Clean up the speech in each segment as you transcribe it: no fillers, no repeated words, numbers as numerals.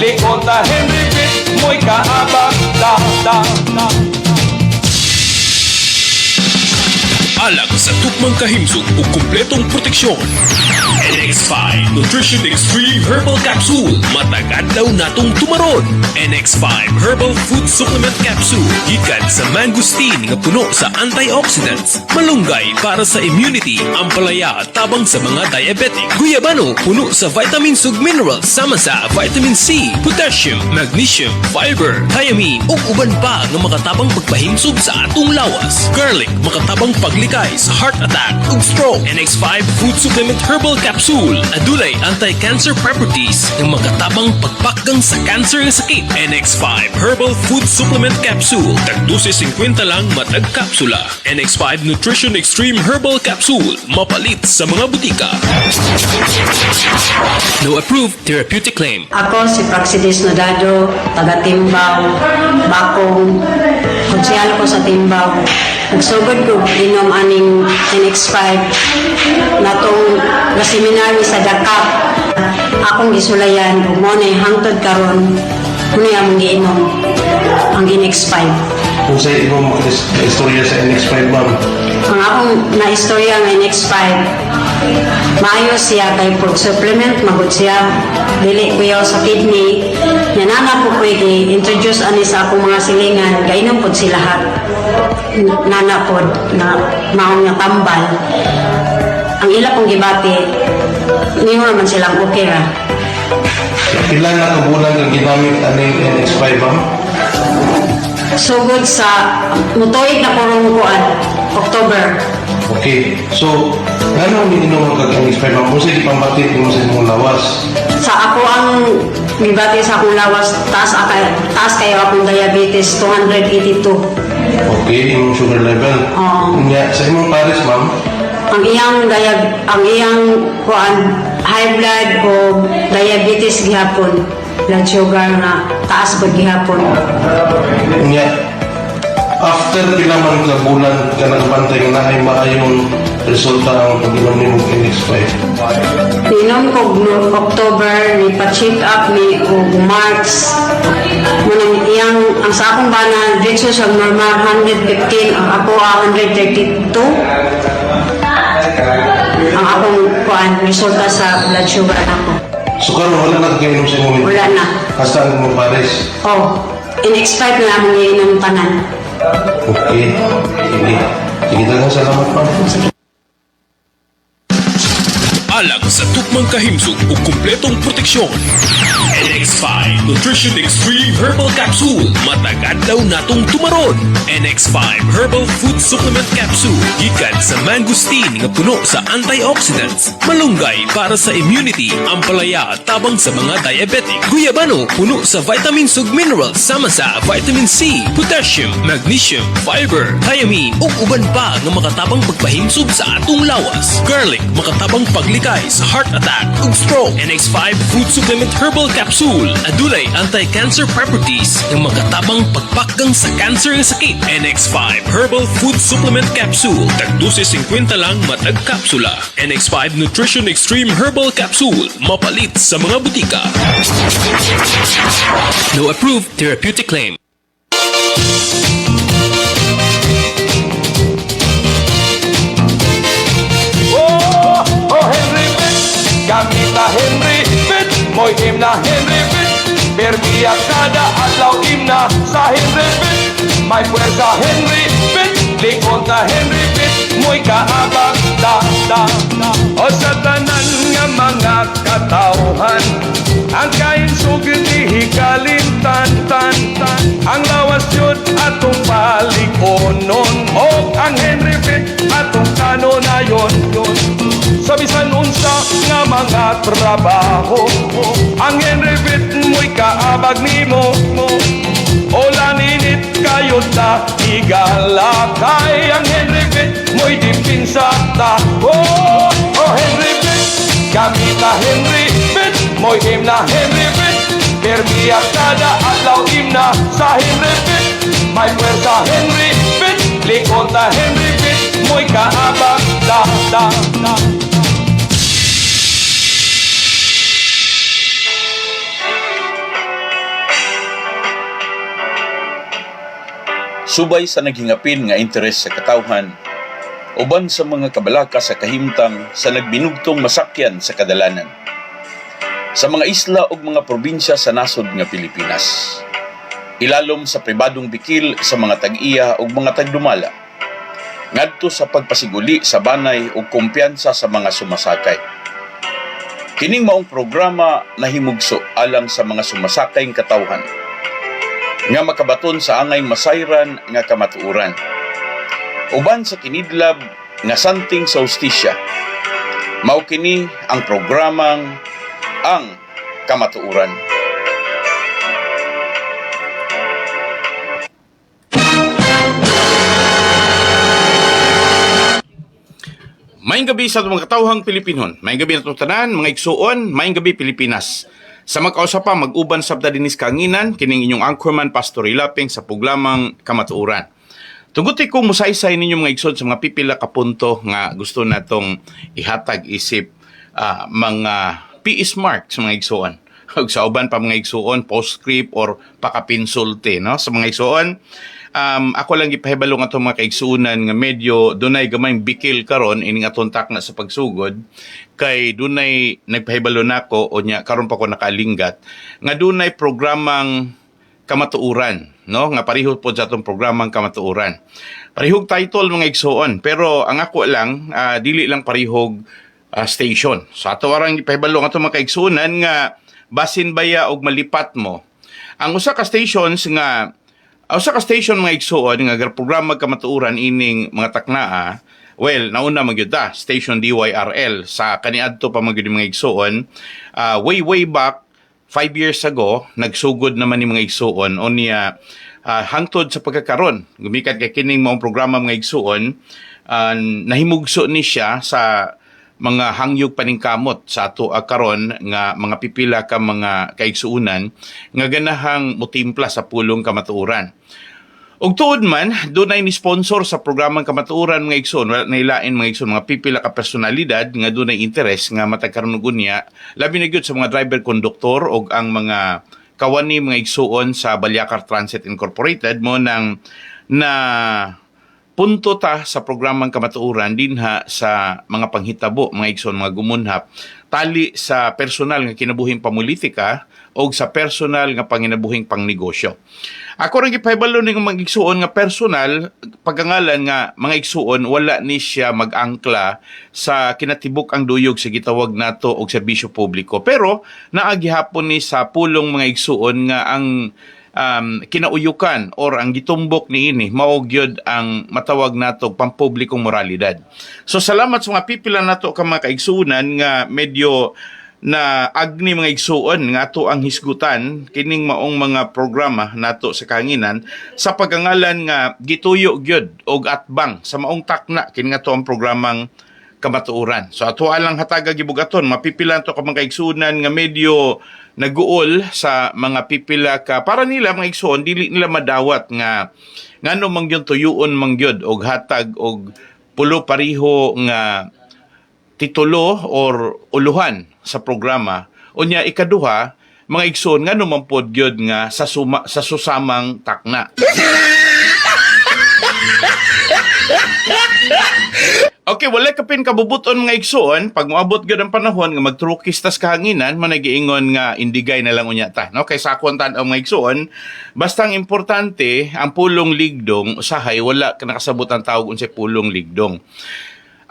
Lingon ta Henry Pitt, mo'y kaabag da. Alang sa tukmang kahimsog o kumpletong proteksyon. NX5 Nutrition Extreme Herbal Capsule. Matagad daw natong tumaron. NX5 Herbal Food Supplement Capsule. Gikan sa mangosteen nga puno sa antioxidants. Malunggay para sa immunity. Ampalaya tabang sa mga diabetic. Guyabano puno sa vitamins ug minerals sama sa vitamin C, potassium, magnesium, fiber, thiamine ug uban pa nga makatabang pagpahimsog sa atong lawas. Garlic makatabang paglikay sa heart attack ug stroke. NX5 Food Supplement Herbal Capsule adulay anti-cancer properties nga makatabang pagpakgang sa cancer nga sakit. NX5 Herbal Food Supplement Capsule tag 12.50 lang matag kapsula. NX5 Nutrition Extreme Herbal Capsule mapalit sa mga butika. No approved therapeutic claim. Ako si Praxidis Nodado, taga Timbaw, Bakong, konsyal ko sa Timbaw. Nagsugod ko inom aning NX5 na itong seminary sa Dakap. Akong gisulayan, ug mo na hangtod karon muna yung giinom ang NX5. Kung sa imong istorya sa NX5, ma'am? Ang akong na-istorya ng NX5, maayos siya kay food supplement, magod siya. Dili ko yaw sa kidney. Nanana po ko i-introduce ani sa akong mga silingan, kainom po sila lahat. Nana po na maong nga tambal. Ang ila pong gibati, niyo naman silang okay ra. Ilan na kabulan kang ginamit aning NX5, ma'am? Sugod sa mutoid na purong kuan, October. Okay. So, gano'n ininom ang kag-NX5, ma'am? Kung sige pambati mo sa imong lawas? Sa ako ang gibati sa akong lawas, taas kayo akong diabetes, 282. Okay, imong sugar level. Nya, sa imong pares, ma'am? Ang iyang kuan, high blood o diabetes gihapon. Blood sugar na taas pag gihapon. Nya, after pila man ka bulan ka nagbantay nga ay maayong resulta ang pag-inom ni mong NX5. Inom ko October, ni pa-check up ni o March. Munang iyang, ang sa akong bana, dito sa normal 115, ang ako 132. Ang akong kuan, resulta sa blood sugar ako. So, karon wala na kag-inom sa imong Wala na. hasta ang imong pares. Oh, NX5 na akong iinom tanan. Okay. Sige. Sige talaga, salamat, ma'am. Alang sa tukmang kahimsog o kumpletong proteksyon. NX5 Nutrition Extreme Herbal Capsule. Matagad daw natong tumaron. NX5 Herbal Food Supplement Capsule. Gikan sa mangosteen nga puno sa antioxidants. Malunggay para sa immunity. Ampalaya tabang sa mga diabetic. Guyabano puno sa vitamins ug minerals sama sa vitamin C, potassium, magnesium, fiber, thiamine ug uban pa nga makatabang pagpahimsog sa atong lawas. Garlic makatabang paglikay sa heart attack ug stroke. NX5 Food Supplement Herbal Capsule adulay anti-cancer properties nga makatabang pagpakgang sa cancer nga sakit. NX5 Herbal Food Supplement Capsule tag 12.50 lang matag kapsula. NX5 Nutrition Extreme Herbal Capsule mapalit sa mga butika. No approved therapeutic claim. Henry Pitt, gamita Henry Pitt, mo'y himna Henry Pitt. Permiyakada adlaw himna sa Henry Pitt. May puwersa Henry Pitt, lingon ta Henry Pitt, mo'y kaabag da. O sa tanan nga mga katawhan, ang kainsog dihikalin tan. Ang lawas yun atong palikonon, o ang Henry Pitt atong kanonayon. Sa bisan unsa nga mga trabaho, ang Henry Pitt mo'y kaabag nimo. O laninit kayo ta igalakay, ang Henry Pitt mo'y dipinsa ta. Oh Henry Pitt, gamita Henry Pitt, mo'y himna Henry Pitt. Permiyakada adlaw himna sa Henry Pitt. May puwersa Henry Pitt, lingon ta Henry Pitt, mo'y kaabag da. subay sa naghingapin nga interes sa katawhan, uban sa mga kabalaka sa kahimtang sa nagbinugtong masakyan sa kadalanan, sa mga isla ug mga probinsya sa nasod nga Pilipinas, ilalom sa pribadong bikil sa mga tag-iya ug mga tagdumala, ngadto sa pagpasiguli sa banay ug kumpiyansa sa mga sumasakay. Kining maong programa nahimugso alang sa mga sumasakay katawhan nga makabaton sa angay masayran nga kamatuoran, uban sa kinidlab nga santing sa hustisya. Mao kini ang programang Ang Kamatuoran. Maayong gabi sa mga katawhang Pilipinon. Maayong gabi na itong tanan, mga igsuon, maayong gabi Pilipinas. Sa magkausapa, mag-uban sabda dinis kanginan, kining inyong anchorman Pastor Ilaping sa puglamang Kamatuoran. Tuguti kong musaysay ninyo mga igsoon sa mga pipila ka punto nga gusto natong ihatag isip mga PS mark sa mga igsuon. Sa uban pa mga igsuon, postscript or pakapinsulte, no? Sa mga igsuon, ako lang ipahibalo nga itong mga kaigsuunan nga medyo dunay gamayng bikil karon ining atong takna sa pagsugod kay dunay nagpahibalo nako o nya karon pa ko nakalinggat nga dunay programang kamatuoran, no, nga parihog po sa atong programang kamatuoran. Parihog title mga igsuon, pero ang ako lang dili lang parihog station. So ato arang ipahibalo nga itong mga kaigsuunan nga basin baya og malipat mo ang usa ka stations nga sa ka-station mga igsuon nga programa kamatuoran ining mga taknaa, well, nauna magyud station DYRL sa kaniadto pa magyud mga igsuon. Way back 5 years ago, nagsugod naman ni mga igsuon o niya hangtod sa pagkakaron. Gumikat kay kining maong programa mga igsuon, nahimugso ni siya sa mga hangyog paningkamot sa ato karon nga mga pipila ka mga kaigsuunan nga ganahang mutimpla sa pulong kamatuoran. Ug tuod man, dunay ni sponsor sa programang kamatuoran mga igsoon, wala nailain mga igsoon, mga pipila ka personalidad nga dunay interes nga matagkaron niya, labi na gyud sa mga driver konduktor ug ang mga kawani mga igsuon sa Balyacar Transit Incorporated mo nang na punto ta sa programang kamatuoran dinha sa mga panghitabo, mga igsoon, mga gumunhap, tali sa personal nga kinabuhing pamulitika o sa personal nga panginabuhing pangnegosyo. Ako rin ipahibalo ng mga igsuon nga personal, pagangalan nga mga igsuon, wala ni siya mag-angkla sa kinatibuk ang duyog sa gitawag nato og serbisyo publiko. Pero naagihapon ni sa pulong mga igsuon nga ang kinauyukan or ang gitumbok ni ini maugyod ang matawag nato pampublikong moralidad. So salamat sa mga pipila nato ka mga kaigsuunan nga medyo na agni mga igsuon nga ato ang hisgutan kining maong mga programa nato sa kanginan sa pagangalan nga gituyo gyud og atbang sa maong takna kini nga to ang programang kamatuoran. So ato alang hataga gibugaton mapipila to ka mga kaigsuunan nga medyo naguol sa mga pipila ka para nila mga igsoon dili nila madawat nga ngano mangyud tuyuon mangyud og hatag og pulo pariho nga titulo or uluhan sa programa unya ikaduha mga igsoon ngano man pod gyud nga sa susamang takna. Okay, wala kapin kabubuton mga igsoon, pag moabot gyud ang panahon nga magtrukis tas kahanginan, managiingon nga indigay na lang unya ta, no? Kay sa akon tan-aw mga igsoon, basta ang importante ang pulong ligdong usahay wala ka nakasabot ang tawag unsay pulong ligdong.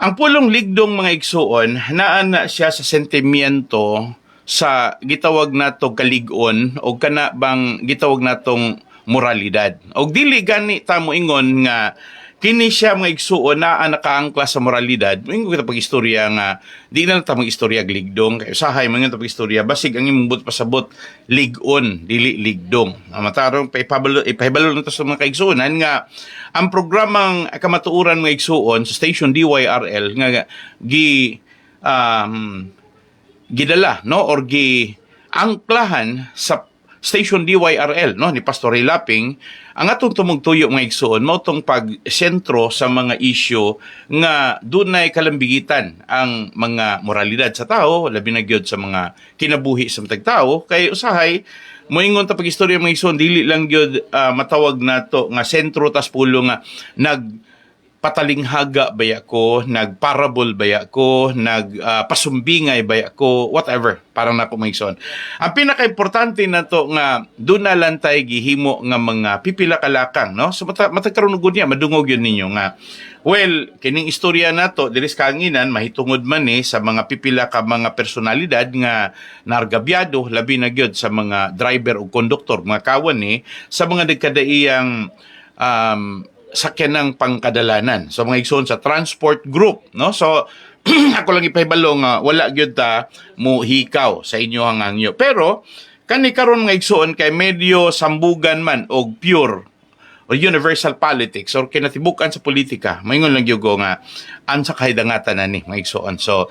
Ang pulong ligdong mga igsoon, naa na siya sa sentimiento sa gitawag nato kalig-on o kana bang gitawag natong moralidad. Og dili gani ta moingon nga kini siya mga igsuon na nakaangkla sa moralidad. Mingo kita pag-istorya nga, di na ta mag-istorya ligdong. Kaya usahay, mga kita pag-istorya, basig ang imong but pasabot, ligon, dili ligdong. Matarong, ipahibalo na to sa mga kaigsuonan nga, ang programang kamatuoran mga igsuon sa station DYRL nga gidala, no? Or angklahan station DYRL no ni Pastor Ray Laping, ang atong tumugtuyo mga igsoon mao tong pagsentro sa mga isyu nga dunay kalambigitan ang mga moralidad sa tao, labi na gyud sa mga kinabuhi sa matag tao, kay usahay moingon ta pagistorya mga igsoon dili lang gyud matawag nato nga sentro tas pulo nga patalinghaga baya ko, nagparable baya ko, pasumbingay baya ko, whatever, parang nako maigsoon. Ang pinaka-importante na to nga doon na lang tayo gihimo nga mga pipila kalakang, no? So matagkaroon gud niya, madungog yun ninyo nga. Well, kining istorya na to, diris kanginan, mahitungod man sa mga pipila ka mga personalidad nga nargabyado, labi na gyud sa mga driver o konduktor, mga kawan sa mga nagkadaiyang sakyan ng pangkadalanan. So mga igsoon sa transport group, no? So ako lang ipahibalo nga wala gyud ta mo hikaw sa inyo hangangyo. Pero kani karon nga igsoon kay medyo sambugan man og pure o universal politics or kinatibukan sa politika. Maingon lang gyud nga ansa kahidangatan na ni mga igsoon. So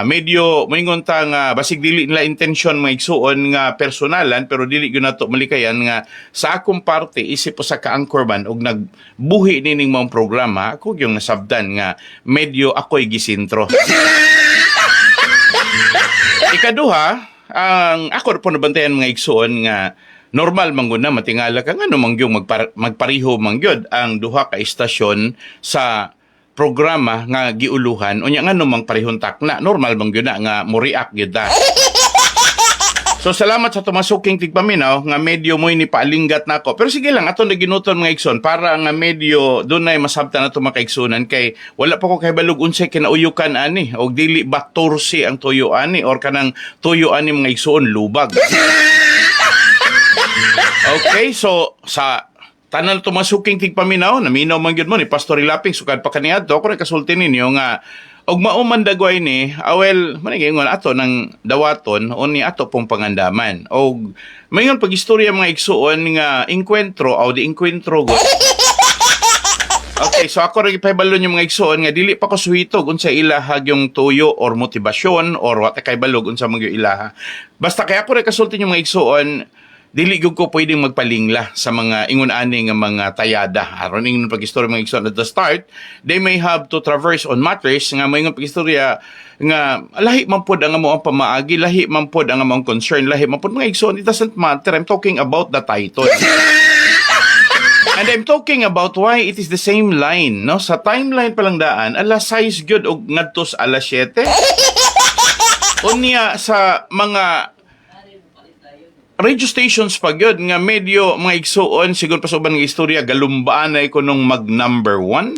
medyo maingon ta nga basig dili nila intensyon mga igsuon nga personalan pero dili gyud nato malikayan nga sa akong parte isip po sa ka-anchorman og nagbuhi nining mga programa ako yung nasabdan nga medyo ako'y gisintro. Ikaduha, ang ako po nabantayan mga igsuon nga normal man gud na matingala ka ngano mangyong magpariho mangyod ang duha ka istasyon sa programa nga giuluhan unya ngano mang parihon takna normal man gyud na nga mo-react gyud ta. So salamat sa tumasuking tigpaminaw nga medyo mo ni paalinggat nako. Pero sige lang ato naginuton mga igsoon para nga medyo dunay masabtan nato mga kaigsunan kay wala pa ko kay balug unsay kinauyukan ani og dili ba torsi ang tuyo ani or kanang tuyo ani mga igsoon lubag. Okay, so sa tanan tumasuking tigpaminaw, naminaw man gyud mo ni Pastor Ilaping sukad pa kaniadto ako ray kasulti ninyo nga og mauman dagway ni awel manigingon ato ng dawaton o ni ato pong pangandaman. Og mayon pag istorya mga igsuon nga encuentro o di encuentro god. Okay, so ako rin ipahibalo yung mga igsoon nga dili pa ko suhitog unsa ilahag yung tuyo or motivasyon or what kay balog unsa mga ilaha. Basta kaya ako rin kasulti yung mga igsoon dili gyud ko pwedeng magpalingla sa mga ingon-ani nga mga tayada. Aron ingon pag-istorya mga igsoon at the start, they may have to traverse on matters nga may pag-istorya nga lahi man pod ang among pamaagi, lahi man pod ang among concern, lahi man pod mga igsoon. It doesn't matter. I'm talking about the title. And I'm talking about why it is the same line, no? Sa timeline palang daan, alas 6 gyud og ngadtos alas 7. Unya sa mga radio stations pa gyud nga medyo mga igsuon siguro pa sa ubang istorya galumbaan na ko nung mag number 1.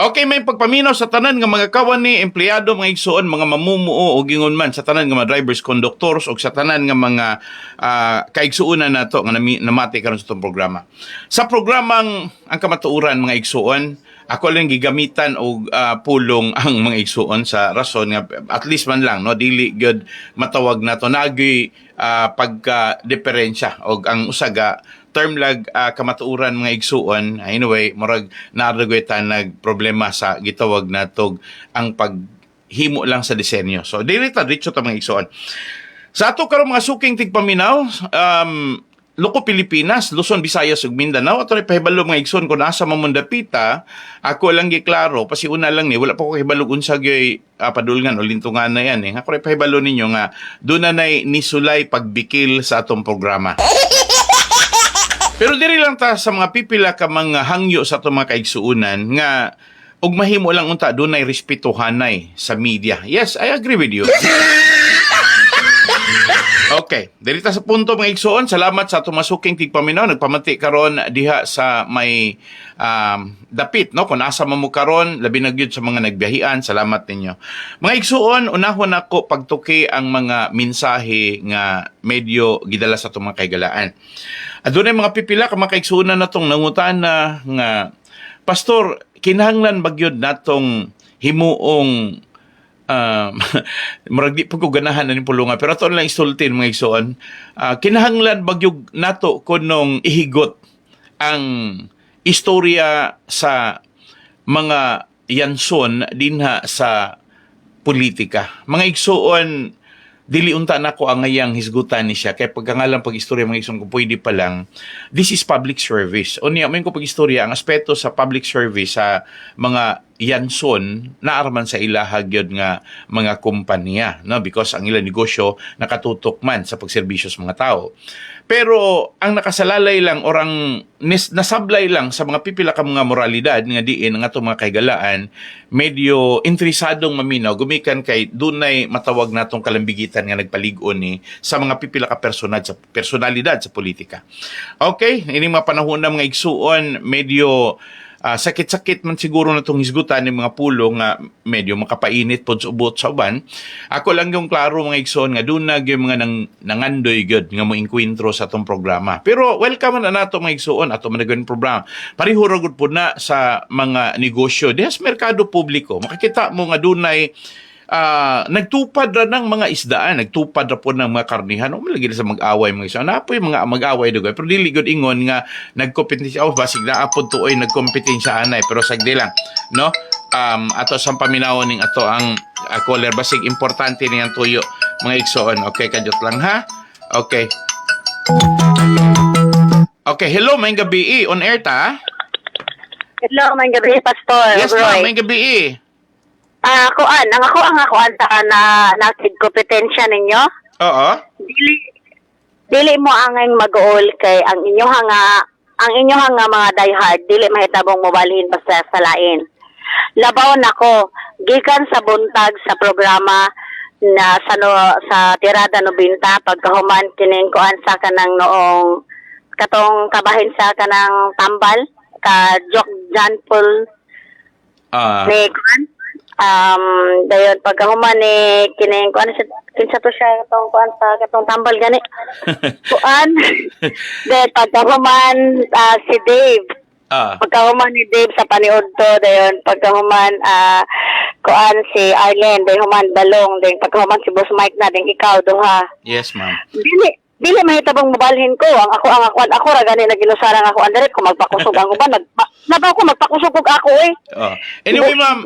Okay, may pagpaminaw sa tanan nga mga kawan ni empleyado mga igsuon mga mamumuo o gingon man sa tanan nga mga drivers, conductors o sa tanan nga mga kaigsuonan nato nga namati karon sa itong programa. Sa programang ang kamatuuran mga igsuon, ako lang gigamitan og pulong ang mga igsuon sa rason nga at least man lang no dili gyud matawag nato nagi pagka diferensya og ang usaga term lag kamatuuran mga igsuon. Anyway, murag naaragwetan nag problema sa gitawag natog ang paghimo lang sa disenyo. So dili ta diretso ta mga igsuon. Sa ato karon mga suking tigpaminaw, Loko Pilipinas, Luzon, Visayas ug Mindanao ato ray pahibalo mga igsoon kun asa mamundapita. Ako lang giklaro pasiuna lang ni wala pa ko hibalog unsa gyoy padulngan o lintungan na yan Ako ray pahibalo ninyo nga doon na nisulay pagbikil sa atong programa. Pero diri lang ta sa mga pipila ka mga hangyo sa atong mga kaigsuunan nga og mahimo lang unta dunay respetuhanay sa media. Yes, I agree with you. Okay, dirita sa punto mga igsoon, salamat sa tumasuking tigpaminaw. Nagpamati karon diha sa may dapit, no? Kung asa mo karon, labi na gyud sa mga nagbiyahian, salamat ninyo. Mga igsoon, unahon ako pagtuki ang mga mensahe nga medyo gidala sa itong mga kaigalaan. Adunay mga pipila ka mga kaigsuonan natong nangutana nga, Pastor, kinahanglan bagyod natong himuong marag di pa ko ganahan na ni pulungan pero ato lang isultin mga igsoon kinahanglan bagyog nato kunong ihigot ang istorya sa mga yanson dinha sa politika. Mga igsuon, dili unta na ko ang ngayang hisgutan ni siya kay pagkangalan pag-istorya mga igsoon kung pwede pa lang, this is public service. Unya may ko pag-istorya ang aspeto sa public service sa mga yanson na arman sa ilaha gyud nga mga kompanya, no, because ang ilang negosyo nakatutok man sa pagserbisyo sa mga tao. Pero ang nakasalalay lang or ang nasablay lang sa mga pipila ka mga moralidad nga diin ang atong mga kaigalaan, medyo interesadong maminaw gumikan kay dunay matawag natong kalambigitan nga nagpalig-on ni sa mga pipila ka personalidad sa politika. Okay, ini mga panahon na mga igsuon, medyo sakit-sakit man siguro na itong hisgutan ng mga pulo nga medyo makapainit po sa ubot sa uban. Ako lang yung klaro mga igsoon nga doon na yung mga nangandoy good nga mo inkwentro sa itong programa. Pero welcome na nato mga igsoon ato managawin programa. Pariho ragod po na sa mga negosyo. Dihas merkado publiko. Makikita mo nga doon ay nagtupad ra ng mga isdaan, nagtupad ra po ng mga karnihan. O malagi sa mag-away mga isda. Napo yung mga mag-away doon. Pero dili gud ingon nga nagkompetensya. Basig na apod tuoy nagkompetensya anay. Pero sagdi lang, no? Ato sa paminawon ning ato ang caller. Basig importante niyang tuyo mga igsoon. Okay, kadyot lang ha? Okay. Okay, hello, may gabi. On air ta? Hello, may gabi, Pastor. Yes, ma'am, may gabi. Ang akuan sa nasid kompetensya ninyo. Oo. Dili mo angay mag-uol kay ang inyo nga mga diehard dili mahitabong mobalhin basta sa lain. Labaw nako gikan sa buntag sa programa na sa tirada 90 pagkahuman kining kuan sa kanang noong katong kabahin sa kanang tambal ka Jock John Paul ni kuan dayon pagkahuman ni kining kuan kinsa to siya katong kuan sa katong tambal gani kuan dayon pagkahuman si Dave pagkahuman ni Dave sa paniud to dayon pagkahuman kuan si Arlen dayon human balong dayon pagkahuman si Boss Mike na dayon ikaw duha. Yes, ma'am. Dili mahitabong mobalhin ko ang ako ra gani naginusarang ako andret ko magpakusog ang uban nabaw ko magpakusog og ako Anyway, ma'am,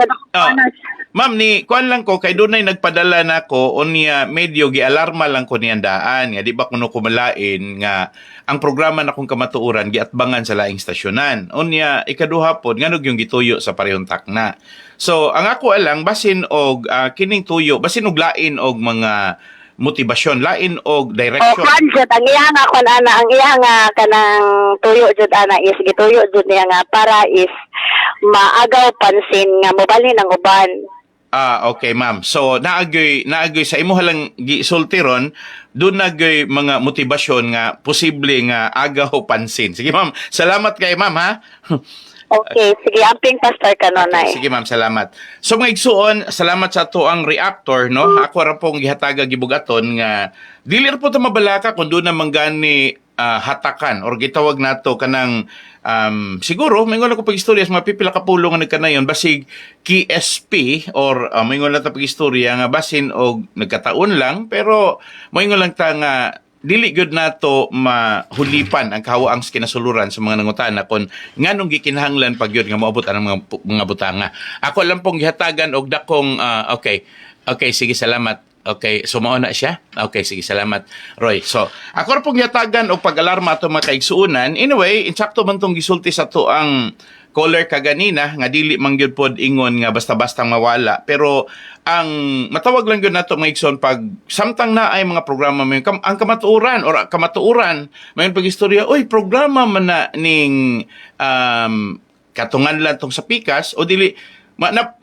ma'am ni kuan lang ko kay dunay nagpadala nako unya medyo gialarma lang ko niyandaan nga di ba kuno kumalain nga ang programa na kung kamatuuran giatbangan sa laing stasyonan unya ikaduha pod nganong yung gituyo sa parehong takna. So ang ako alang basin og kining tuyo basin og lain og mga motivasyon, lain og direction. Jud ang iya nga kun ana ang iya nga kanang tuyo jud ana is gituyo jud niya nga para is maagaw pansin nga mobalhin ang uban. Okay, ma'am. So naagay sa imo halang gisultiron doon nagay mga motibasyon nga posible nga agaw pansin. Sige, ma'am. Salamat kay ma'am ha. Okay, sige, amping Pastor kanonay. Sige, ma'am, salamat. So mga igsuon, salamat sa to ang reactor, no? Ako ra pong gihataga gibugaton nga dili ra po ta mabalaka kun doon naman gani hatakan or gitawag nato kanang siguro maingon ako pag-istorya sa mga pipila ka pulo nga nagkanayon basig KSP or maingon lang ta pag-istorya nga basin og nagkataon lang pero maingon lang ta nga dili gyud nato mahulipan ang kahawaang kinasuluran sa mga nangutana kon nganong gikinahanglan pag yun nga moabot ang mga butanga. Ako lang pong gihatagan og dakong okay sige salamat. Okay, so mao na siya. Okay, sige salamat Roy. So ako ra pong gihatagan og pag-alarma ato mga kaigsuonan. Anyway, insakto man tong gisulti sa to ang caller kaganina nga dili man gyud pod ingon nga basta-bastang mawala pero ang matawag lang gyud nato mga igsoon pag samtang na ay mga programa may ang kamatuuran may pagistorya oy programa man na ning katungan lang tong sa pikas o dili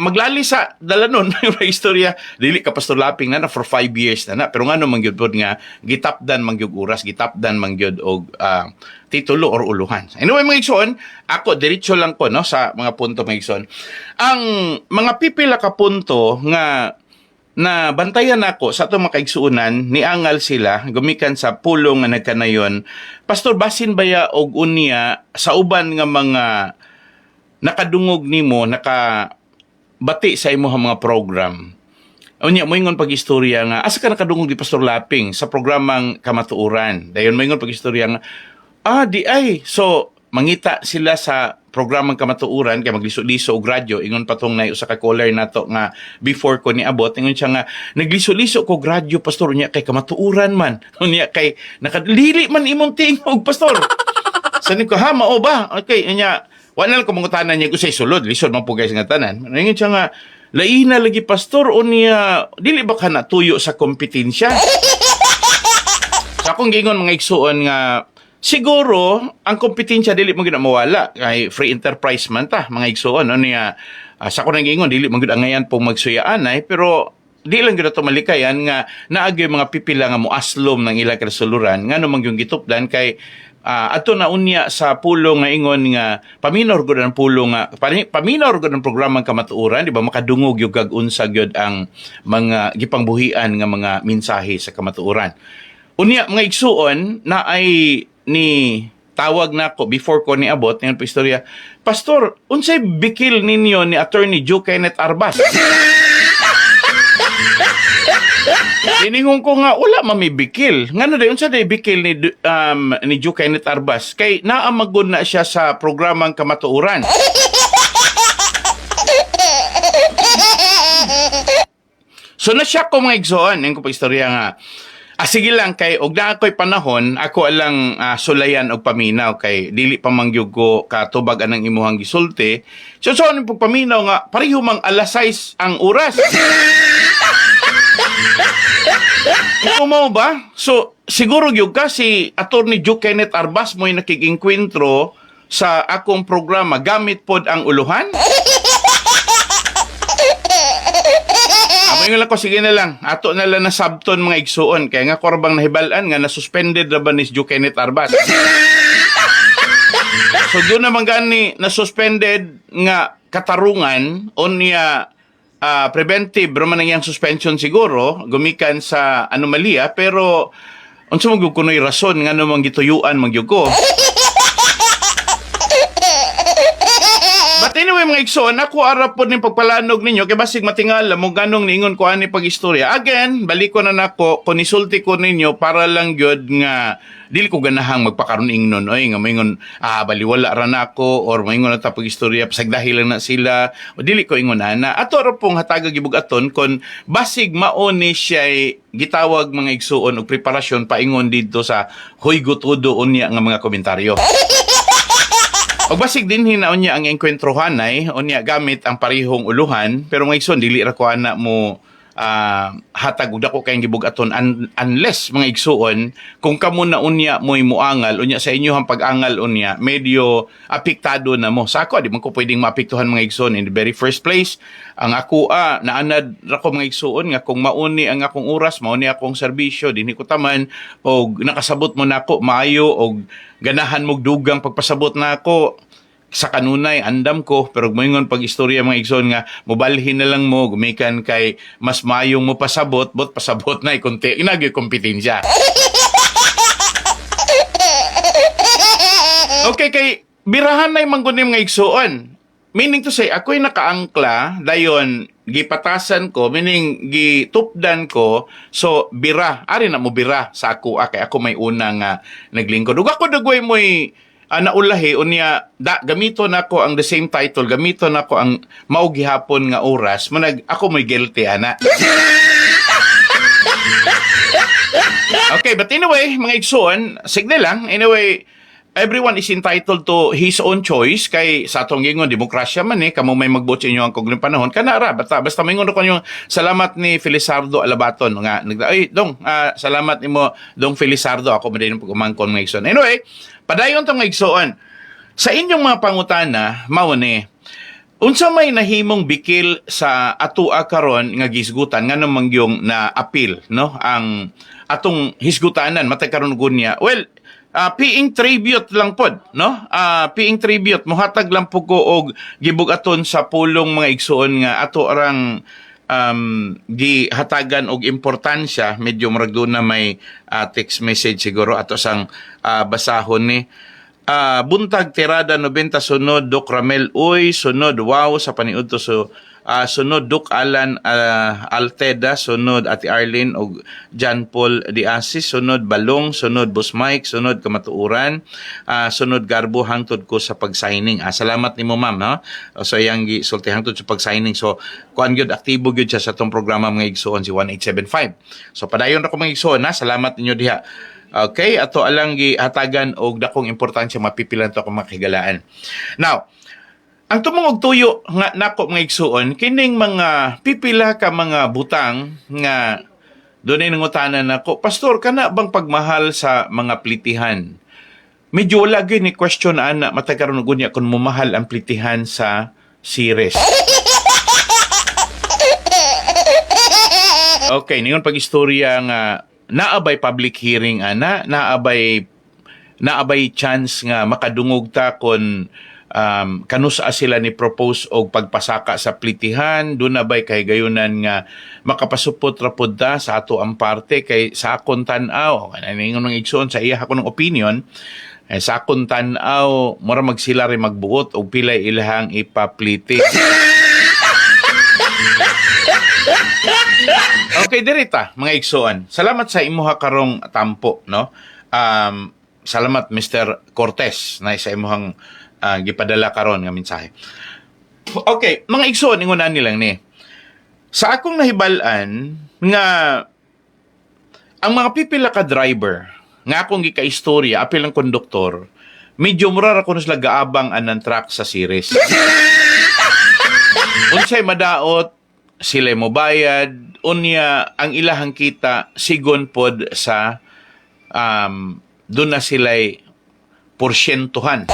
maglali sa dalanon yung istorya dili ka Pastor Laping na for 5 years na pero ngano man gyud pod nga gitapdan man gyud oras gitapdan man gyud og titulo or uluhan. Anyway mga igsoon, ako diretso lang ko no sa mga punto mga igsoon. Ang mga pipila ka punto nga na bantayan ako sa atong mga kaigsuonan niangal sila gumikan sa pulong nga nagkanayon. Pastor basin baya og unya sa uban nga mga nakadungog nimo bati sa imong mga program. Unya moingon pag-istorya nga asa ka nakadungog di Pastor Laping sa programang kamatuuran. Dayon moingon pag-istorya nga di ay so mangita sila sa programang kamatuuran kay magliso-liso og radyo ingon patong na usa ka caller nato nga before ko niabot ingon siya nga nagliso-liso ko og radyo pastor niya kay kamatuuran man unya kay nakadili man imong tingog pastor. Sabi ko ha mao ba okay unya wala lang ko mangutanan niya usay sulod lisod man po guys nga tanan ingon siya nga laina lagi pastor unya dili ba ka natuyo sa kompetensya. Sa akong gingon mga igsuon nga siguro ang kompetensya dili mo gyud mawala kay free enterprise man ta mga igsuon ano niya sa ako nang gingon dili man gyud angayan pong magsuyaan ay pero di lang gyud ato malikayan nga naagi mga pipila nga moaslom ng ilang kasuluran ngano man gyud gitupdan kay ato na unya sa pulong nga ingon nga paminor gud ang pulong nga paminor gud ang programang kamatuoran di ba makadungog yung kag unsa gyud ang mga gipangbuhian nga mga mensahe sa kamatuoran. Unya mga igsuon na ay ni tawag na ko before ko niabot ng istorya, Pastor, unsay bikil ninyo ni Attorney Joe Kenneth Arbas? Iningon ko nga wala mamibikil. Ngano day unsa day bikil ni Joe Kenneth Arbas kay naamagod na siya sa programang kamatuoran. So nasyak ko mga igsoon ng ko pa istorya nga. Sige lang kay og na ako'y panahon ako alang sulayan og paminaw kay dili pa mangyug ko katubag anang imuhang gisulti. So ni pagpaminaw nga pareho mang alas 6 ang oras. Mo ba? So siguro gyud ka si Attorney Joe Kenneth Arbas mo'y nakikingkwentro sa akong programa gamit pod ang uluhan. Ngayon lang ko, sige na lang. Ato na lang na sabton mga igsuon. Kaya nga korabang nahibalan nga na-suspended na ba ni Joe Kenneth Arbas. So doon naman gani na-suspended nga katarungan o niya preventive raman ang suspension siguro gumikan sa anomalya pero unsa mo gyud kunoy rason nga namang gituyuan magyud ko. But anyway mga igsoon, ako arap po ning pagpalanog ninyo kay basig matingala mo ganong ningon ko ani pagistorya. Again, balik ko na nako konisulti ko ninyo para lang gyud nga dili ko ganahang magpakaron ingnon oy nga moingon baliwala ra nako or moingon na ta pagistorya pasagdahil lang na sila o dili ko ingon ana. Ato ra pong hatagag gibugaton kon basig mao ni siya gitawag mga igsuon og preparasyon paingon didto sa huygutudo unya nga mga komentaryo. Og basig din hinaon niya ang engkwentrohan ay unya gamit ang parihong uluhan pero mga igsoon dili ra ko ana mo hatag og dako kay gibugaton unless mga igsuon kung kamo na unya mo'y muangal unya sa inyohang pag-angal unya medyo apektado na mo sa ako di man ko pwedeng maapektuhan mga igsoon in the very first place ang ako naanad ra ko mga igsuon nga kung mauni ang akong oras mauni akong serbisyo dinhi ko taman og nakasabot mo nako maayo og ganahan mog dugang pagpasabot nako sa kanunay andam ko pero moingon pag istorya mga igsoon nga mobalhin na lang mo gumikan kay mas mayong mo pasabot pasabot na ikunti inagi kompetensya. Okay kay birahan na yung manggunim mga igsoon. Meaning to say, ako'y nakaangkla, dayon, gipatasan ko, meaning, gitupdan ko, so, bira, ari na mo bira sa ako, kay ako may unang naglingkod. Ug ako dagway mo'y naulahi, unya, gamito na ko ang the same title, gamito na ko ang maugihapon nga oras, ako mo'y guilty, ana. Okay, but anyway, mga igsoon, signal lang, anyway, everyone is entitled to his own choice kay sa atong gingon demokrasya man kamo may mag-vote inyo ang kung panahon kanara basta mingon ko yung salamat ni Felizardo Alabaton nga dong salamat nimo dong Felizardo ako madayong pagumangkon mga igsoon. Anyway, padayon tong igsoon. Sa inyong mga pangutana mao ni unsa may nahimong bikil sa atua karon nga gisgutan nga namang yung na appeal no ang atong hisgutanan matay karon gunya well piing tribute lang pod no piing tribute mohatag lang po ko og gibugaton sa pulong mga igsuon nga ato arang gihatagan og importansya medyo murag doon na may text message siguro ato sang basahon ni buntag tirada 90 sunod Doc Ramel uy sunod wow sa paniudto so sunod Duke Alan Alteda, sunod Ate Arlene og John Paul Diasis, sunod Balong, sunod Boss Mike, sunod Kamatuuran, sunod Garbo hangtod ko sa pag-signing. Salamat nimo ma'am, no? So iyang gisulti hangtod sa pag-signing. So kuan gyud aktibo gyud siya sa tong programa mga igsoon si 1875. So padayon ra ko mga igsoon, na salamat ninyo diha. Okay, ato alang gihatagan og dakong importansya mapipilan to akong makahigalaan. Now, ang tumong og tuyo nga nako mga igsuon, kining mga pipila ka mga butang nga dunay nangutanan nako, pastor kana bang pagmahal sa mga plitihan? Medyo wala gyud ni question ana matagaron og unya kun mamahal ang plitihan sa series. Okay, ningon pag-istorya nga naabay public hearing ana, naabay chance nga makadungog ta kon kanusa sila ni propose og pagpasaka sa plitihan, doon na ba'y kay gayunan nga makapasupot ra pud ta sa ato ang parte kay sa akong tan-aw, kaningon ng igsoon sa iya ako ng opinion, sa akong tan-aw mura magsila rin magbuot og pilay ilahang ipapliti. Okay, dirita mga igsoon. Salamat sa imuha karong tampo, no? Salamat Mr. Cortez na sa imuhang gipadala karon nga mensahe. Okay, mga igsoon ingunan nilang ni. Sa akong nahibalan nga ang mga pipila ka driver nga akong gikaistorya apil ang konduktor, medyo mura ra kuno sila gaabang anang truck sa series. Unsay madaot sila mobayad, unya ang ilahang kita sigon pod sa doon na sila'y porsyentuhan.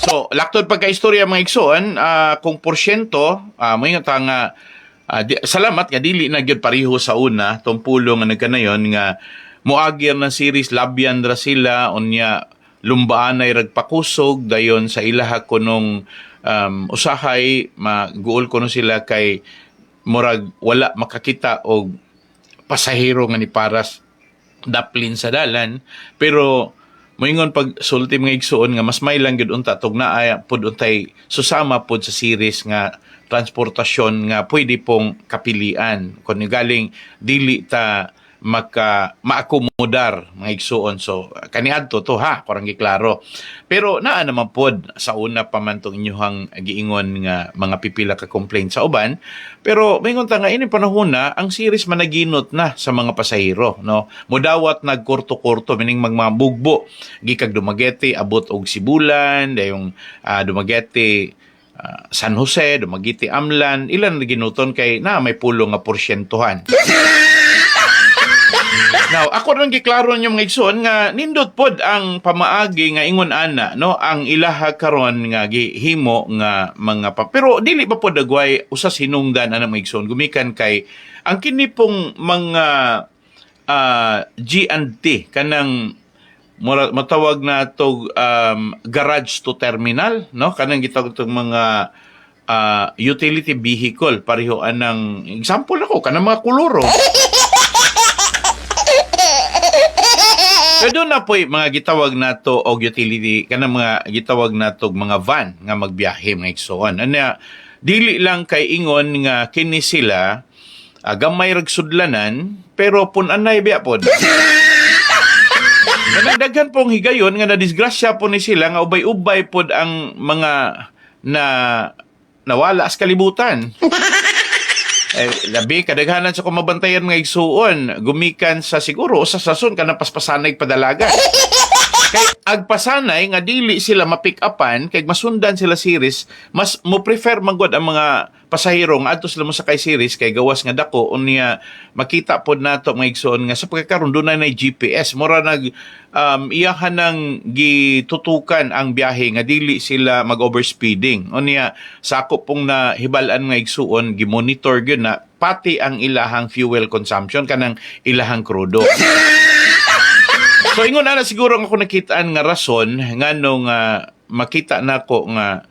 So, laktod pagka-istorya mga igsoon, kung porsyento, may nga salamat nga dili na gyud pareho sa una, tong pulong nga nagkanayon nga muagir ng series, labyan ra sila, unya lumbaanay ragpakusog, dayon sa ilaha kunong usahay, maguol kuno sila kay murag wala makakita og pasahero nga ni paras daplin sa dalan, pero moingon pag sulti mga igsuon nga mas may lang gyud unta tog naaya pud untay susama pud sa series nga transportasyon nga pwede pong kapilian kun galing dili ta maakomodar mga igsuon. So kaniadto to ha, kurang giklaro. Pero naa naman pod sa una pa man tong inyohang giingon nga mga pipila ka complaint sa uban. Pero mingon ta nga ini panahon na ang series managinot na sa mga pasahero, no. Mudawat nagkurto-kurto meaning magmabugbo gikag Dumaguete abot og Sibulan, dayong Dumaguete San Jose, Dumaguete Amlan, ilan ginuton kay na may pulong nga porsyentuhan. Now, ako rin giklaro niyo mga igsoon nga nindot pod ang pamaagi nga ingon ana, no, ang ilaha karon nga gihimo nga mga pero dili pa pod dagway usas hinungdan ana mga igsoon gumikan kay ang kini pong mga G&T kanang matawag na to garage to terminal, no, kanang gitawag tong mga utility vehicle pareho anang example ako kanang mga kuluro. Pero doon na po mga gitawag na to o utility, kanang mga gitawag na to mga van nga magbiyahe mga igsoon. Ano, dili lang kay ingon nga kini sila gamay ragsudlanan pero punanay biya pod. Nagdaghan pong higayon nga nadisgrasya po ni sila nga ubay-ubay pod ang mga nawala sa kalibutan. Labi, kadaghanan sa kumabantayan mga igsuon, gumikan sa siguro sa sason ka na paspasanay padalaga. Kay agpasanay nga dili sila mapick upan, kay masundan sila series, mas mo prefer manggod ang mga pasahero nga adto sila mo sakay series kay gawas nga dako unya makita pod nato mga igsuon nga sa pagkakaroon dunay na GPS mura nag iyahan nang gitutukan ang biyahe nga dili sila mag-overspeeding unya sakop pong na hibal-an nga igsuon gimonitor gyud na pati ang ilahang fuel consumption kanang ilahang krudo. So ingon ana siguro ako nakitaan nga rason nganong makita nako nga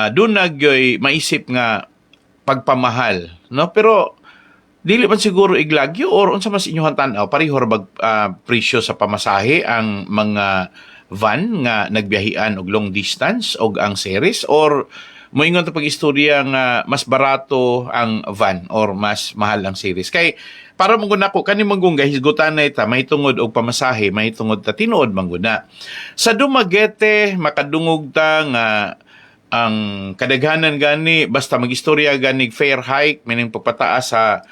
doon nagyoy maisip nga pagpamahal, no? Pero dili man siguro iglagyo or unsa mas inyohan tan-aw pareho ra bag presyo sa pamasahe ang mga van nga nagbiyahean og long distance og ang series or moingon ta pag-istorya nga mas barato ang van or mas mahal ang series. Kay para mangguna ko kani manggungga hisgutan na ita mahitungod og pamasahe, mahitungod ta tinuod mangguna. Sa Dumaguete makadungog ta nga ang kadaghanan gani basta magistorya gani fare hike meaning pagpataas sa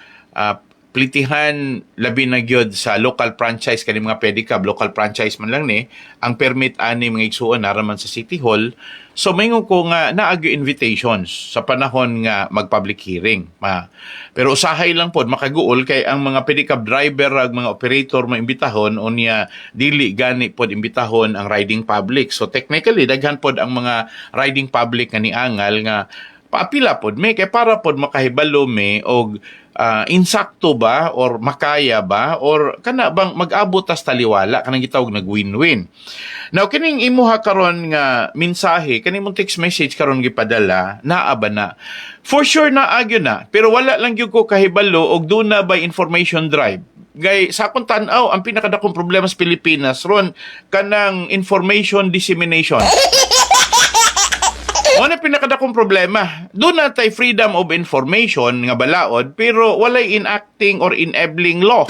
plitihan labi na gyud sa local franchise kani mga pedicab local franchise man lang ni ang permit ani mga igsuon naraman sa City Hall. So maingon ko nga naagyo invitations sa panahon nga mag-public hearing. Pero usahay lang pod makaguol kay ang mga pedicab driver ag mga operator maimbitahon unya dili gani pod imbitahon ang riding public. So technically daghan pod ang mga riding public nga niangal nga paapila pod may kay para pod makahibalo me og insakto ba or makaya ba or kana bang mag-abot tas taliwala kanang gitawag nag win-win. Now kining imuha karon nga mensahe kaning mong text message karon gipadala naa ba na for sure naagyo na pero wala lang gyud ko kahibalo og duna by information drive. Gay sa akong tan-aw ang pinakadakong problema sa Pilipinas ron kanang information dissemination. Ano pinakadakong problema? Doon natay freedom of information nga balaod pero walay enacting or enabling law.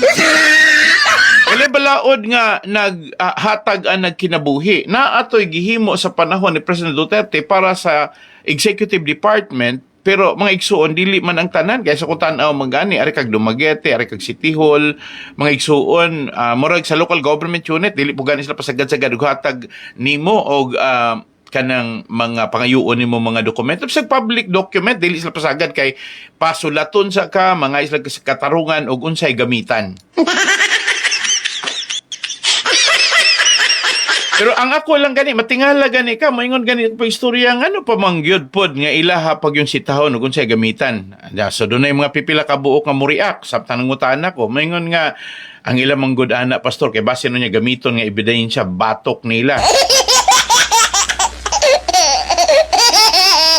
Walay balaod nga naghatag ang nagkinabuhi. Na ato'y gihimo sa panahon ni President Duterte para sa executive department pero mga igsuon dili man ang tanan kay sa kung tan-aw magani ari kag Dumaguete, ari kag City Hall, mga igsuon murag sa local government unit dili po gani sila pasagad-sagad og hatag nimo og kanang mga pangayuon nimo mga dokumento sa public document dili sila pasagad kay pasulaton sa ka mga isla sa katarungan og unsay gamitan. Pero ang ako lang gani matingala gani ka moingon gani pa istorya nga ano pa mangyud pod nga ilaha pag yung sitahon ug unsay gamitan. So dunay mga pipila ka buok nga muriak sabtan ngutan nako moingon nga ang ilang manggod ana pastor kay base no niya gamiton nga ebidensya batok nila.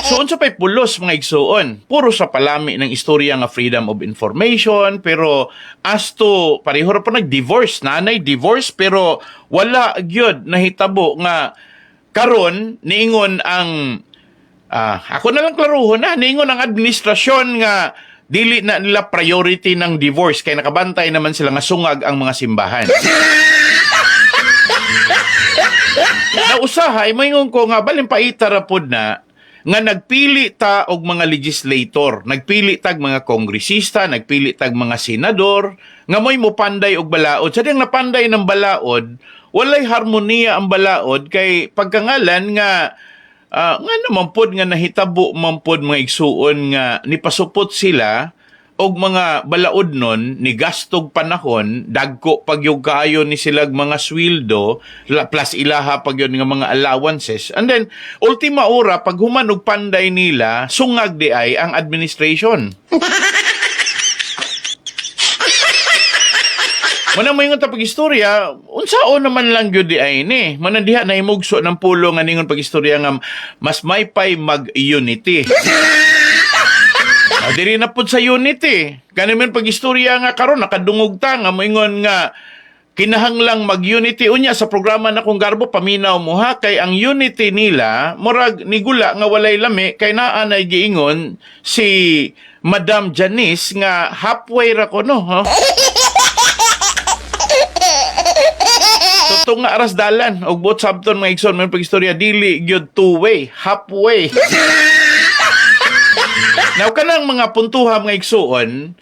So, unsa pa'y pulos mga igsuon? Puro sa palami ng istorya nga freedom of information, pero as to, pareho pa nag-divorce, nanay divorce, pero wala gyud nahitabo nga karon niingon ang, ako na lang klaruhon niingon ang administrasyon nga dili na nila priority ng divorce, kay nakabantay naman sila nga sungag ang mga simbahan. Nausahay, mayngon ko nga, balimpaita rapod na, nga nagpili ta og mga legislator, nagpili tag mga kongresista, nagpili tag mga senador, nga mo'y mopanday og balaod. Sa diyang napanday ng balaod, walay harmonia ang balaod kay pagkangalan nga naman pod nga nahitabo man pod mga igsuon nga nipasupot sila og mga balaod nun ni gastog panahon dagko pagyug kaayo ni silag mga sweldo plus ilaha pagyon nga mga allowances and then ultima ora pag human og panday nila sungag di ay ang administration. Manang moingon ta pag-istorya, unsao naman lang gyud di ay ni. Manan diha nahimugso ng pulo nga ningon pag-istorya nga mas maypay mag-unity. Diri na pud sa unity. Kaniman pag-istorya nga karon nakadungog ta nga moingon nga kinahanglang mag-unity unya sa programa na kung garbo paminaw mo ha kay ang unity nila murag nigula nga walay lami kay naa nay giingon si Madam Janice nga halfway ra ko no ha. Tutong nga aras dalan og bot sabton mga igsoon man pag-istorya dili gyud two-way, halfway. Now, kanang mga puntuha mga igsuon,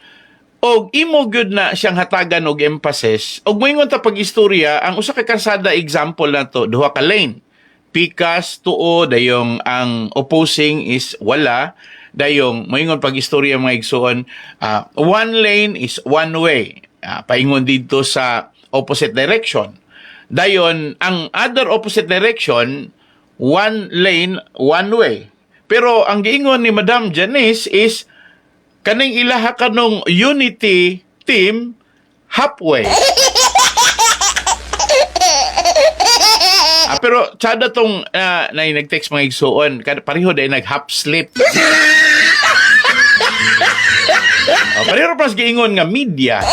og imo gyud na siyang hatagan og emphasis, og moingon ta pag-istorya, ang usa ka karsada example na to, duha ka lane. Pikas, tuo, dayong ang opposing is wala, dayong moingon pag-istorya mga igsuon, one lane is one way. Paingon dito sa opposite direction. Dayon, ang other opposite direction, one lane, one way. Pero ang giingon ni Madam Janice is kaning ilaha kanong unity team halfway. Pero tsada tong nag-text mga igsuon, pareho dahil nag-half sleep. Pareho pas giingon nga media.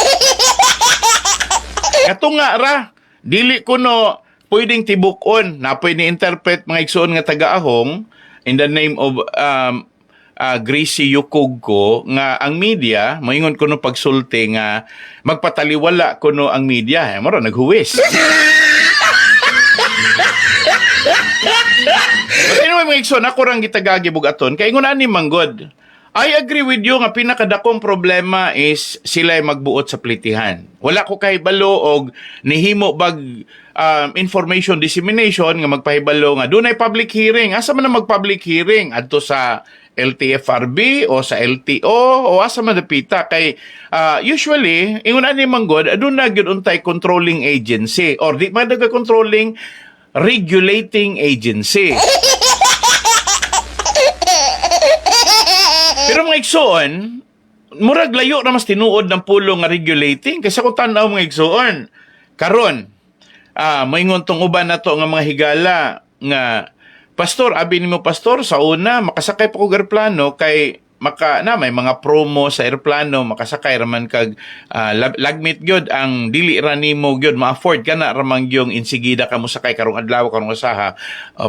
Kato nga ra, dili ko no pwedeng tibukon na pwede interpret mga igsuon nga taga-ahong in the name of Gracie Yukog ko nga ang media moingon kuno pagsulti nga magpataliwala kuno ang media moro naghuwis. But anyway, mga igsoon, ako rang gitagagi bugaton kay ngun ani manggod. I agree with you nga pinakadakong problema is sila ay magbuot sa plitihan. Wala ko kahibalo og nihimo bag information dissemination nga magpahibalo nga dunay public hearing. Asa man na mag-public hearing adto sa LTFRB o sa LTO o asa man dapita kay usually ingon ani manggod aduna gyud untay controlling agency or di man daga controlling regulating agency. Pero mga igsoon, murag layo na mas tinuod ng pulong nga regulating. Kasi kung tanaw mga igsoon, karon, moingon tong uban na to nga mga higala nga, Pastor, abi nimo Pastor, sa una, makasakay pa ko aeroplano kay may mga promo sa aeroplano, makasakay raman kag lagmit gyud ang dili ra nimo gyud ma-afford kana ramang gyung insigida ka mo sakay karong adlaw karong usaha.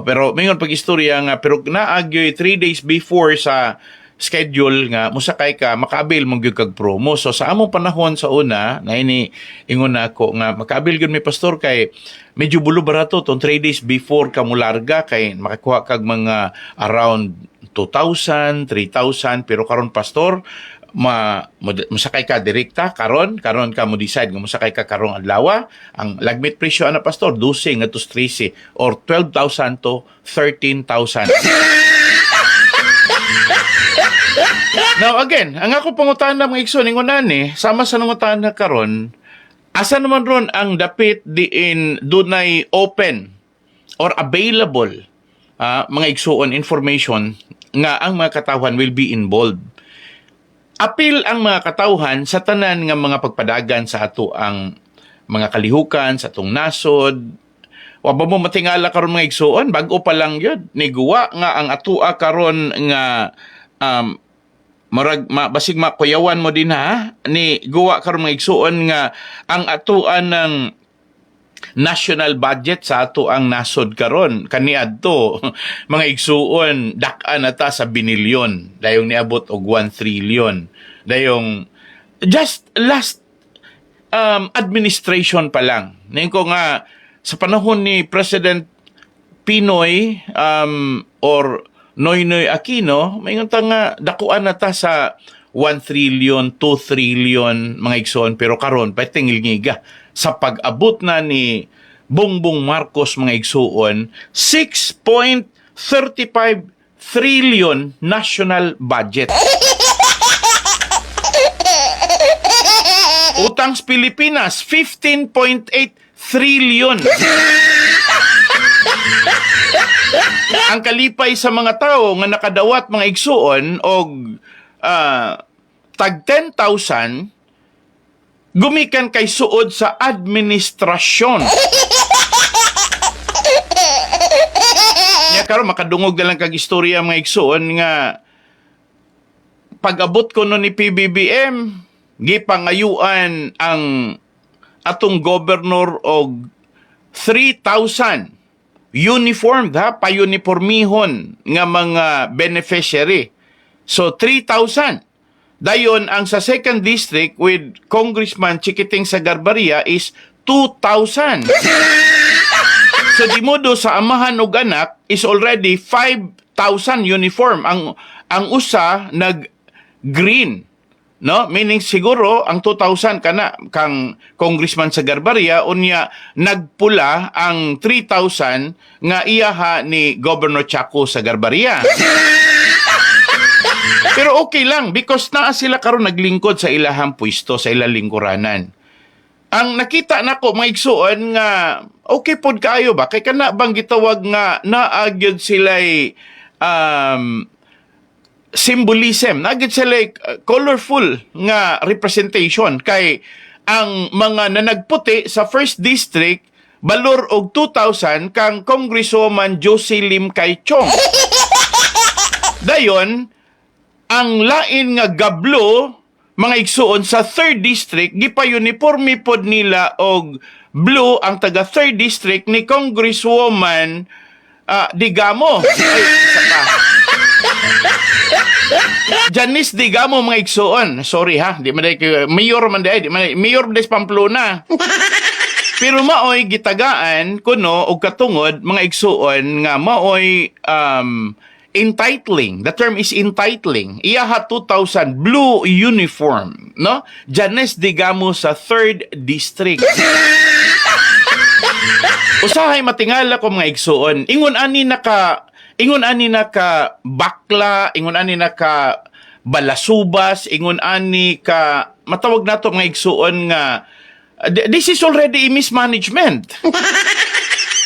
Pero mingon pag istorya nga pero naagyoy 3 days before sa schedule nga musakay ka makaabil mo gyud kag promo. So sa among panahon sa una na ini ingon na ako nga makaabil gyud mi Pastor kay medyo bulo barato tong 3 days before ka mo larga kay makakuha kag mga around 2,000, 3,000 pero karon Pastor musakay ka direkta karon ka mo decide nga musakay ka karong adlaw ang lagmit presyo ana Pastor 12 ngadto 13 or 12,000 to 13,000. Now again, ang ako pangutana mga igsoon ingon ani, sama sa nangutana karon, asa naman ron ang dapit diin dunay open or available mga igsoon information nga ang mga katawhan will be involved. Apil ang mga katawhan sa tanan nga mga pagpadagan sa ato ang mga kalihukan sa atong nasod. Wa ba mo matingala karon mga igsoon, bag-o pa lang yun. Niguwa nga ang atua karon nga basig makuyawan mo din ha ni guwa karon mga igsuon nga ang atuan ng national budget sa ato ang nasod karon kaniadto mga igsuon dak-an ata sa binilyon dayong niabot og 1 trillion dayong just last administration pa lang ningko nga sa panahon ni President Pinoy or Noynoy Aquino, mayngon ta nga dakuan na ta sa 1 trillion, 2 trillion mga igsoon pero karon patingilngiga sa pag-abot na ni Bongbong Marcos mga igsuon 6.35 trillion national budget. Utang sa Pilipinas 15.8 trillion. Ang kalipay sa mga tao nga nakadawat mga igsuon og tag 10,000 gumikan kay suod sa administrasyon. Nya karon makadungog na lang kag istorya mga igsuon nga pag-abot ko no ni PBBM gipangayuan ang atong governor og 3,000 uniformed pa-uniformihon nga mga beneficiary. So 3,000. Dayon ang sa second district with Congressman Chikiting Sagarbaria is 2,000. So di modo sa amahan og anak is already 5,000 uniform. Ang usa nag green. No, meaning siguro ang 2,000 kana kang Congressman sa Garbaria unya nagpula ang 3,000 nga iyaha ni Governor Chaco sa Garbaria. Pero okay lang because naa sila karon naglingkod sa ilahang pwesto sa ilang lingkuranan. Ang nakita nako mga igsuon nga okay pod kaayo ba kay kana bang gitawag nga naagyod sila'y symbolism, nagit sila colorful nga representation kay ang mga nanagputi sa first district balor og 2,000 kang Congresswoman Josie Lim Kay Chong. Dayon ang lain nga gablo mga igsuon sa third district gipa-uniforme pod nila og blue ang taga third district ni Congresswoman Digamo. Ay, saka Janice Digamo mga igsuon. Sorry ha, di man mayor man di mayor des Pamplona. Pero maoy gitagaan kuno og katungod mga igsuon nga maoy entitling. The term is entitling. Iyaha 2000 blue uniform, no? Janice Digamo sa 3rd District. Usahay matingala ko mga igsuon. Ingon ani naka bakla, ingon ani naka balasubas, ingon ani ka matawag nato mga igsuon nga this is already a mismanagement.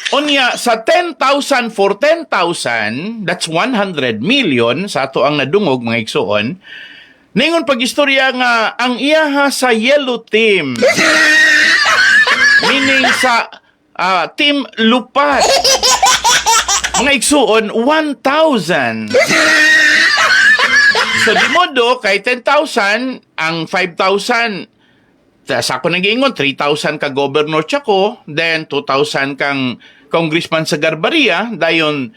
Onya, sa 10,000 for 10,000, that's 100 million sa ato ang nadungog mga igsuon. Ningon pag-istorya nga ang iyaha sa yellow team. Meaning sa team lupat. Mga igsuon 1,000. So di modo kay 10,000 ang 5,000 sa ako nag-iingon, 3,000 ka Governor Chaco, then 2,000 kang Congressman sa Garbaria, dayon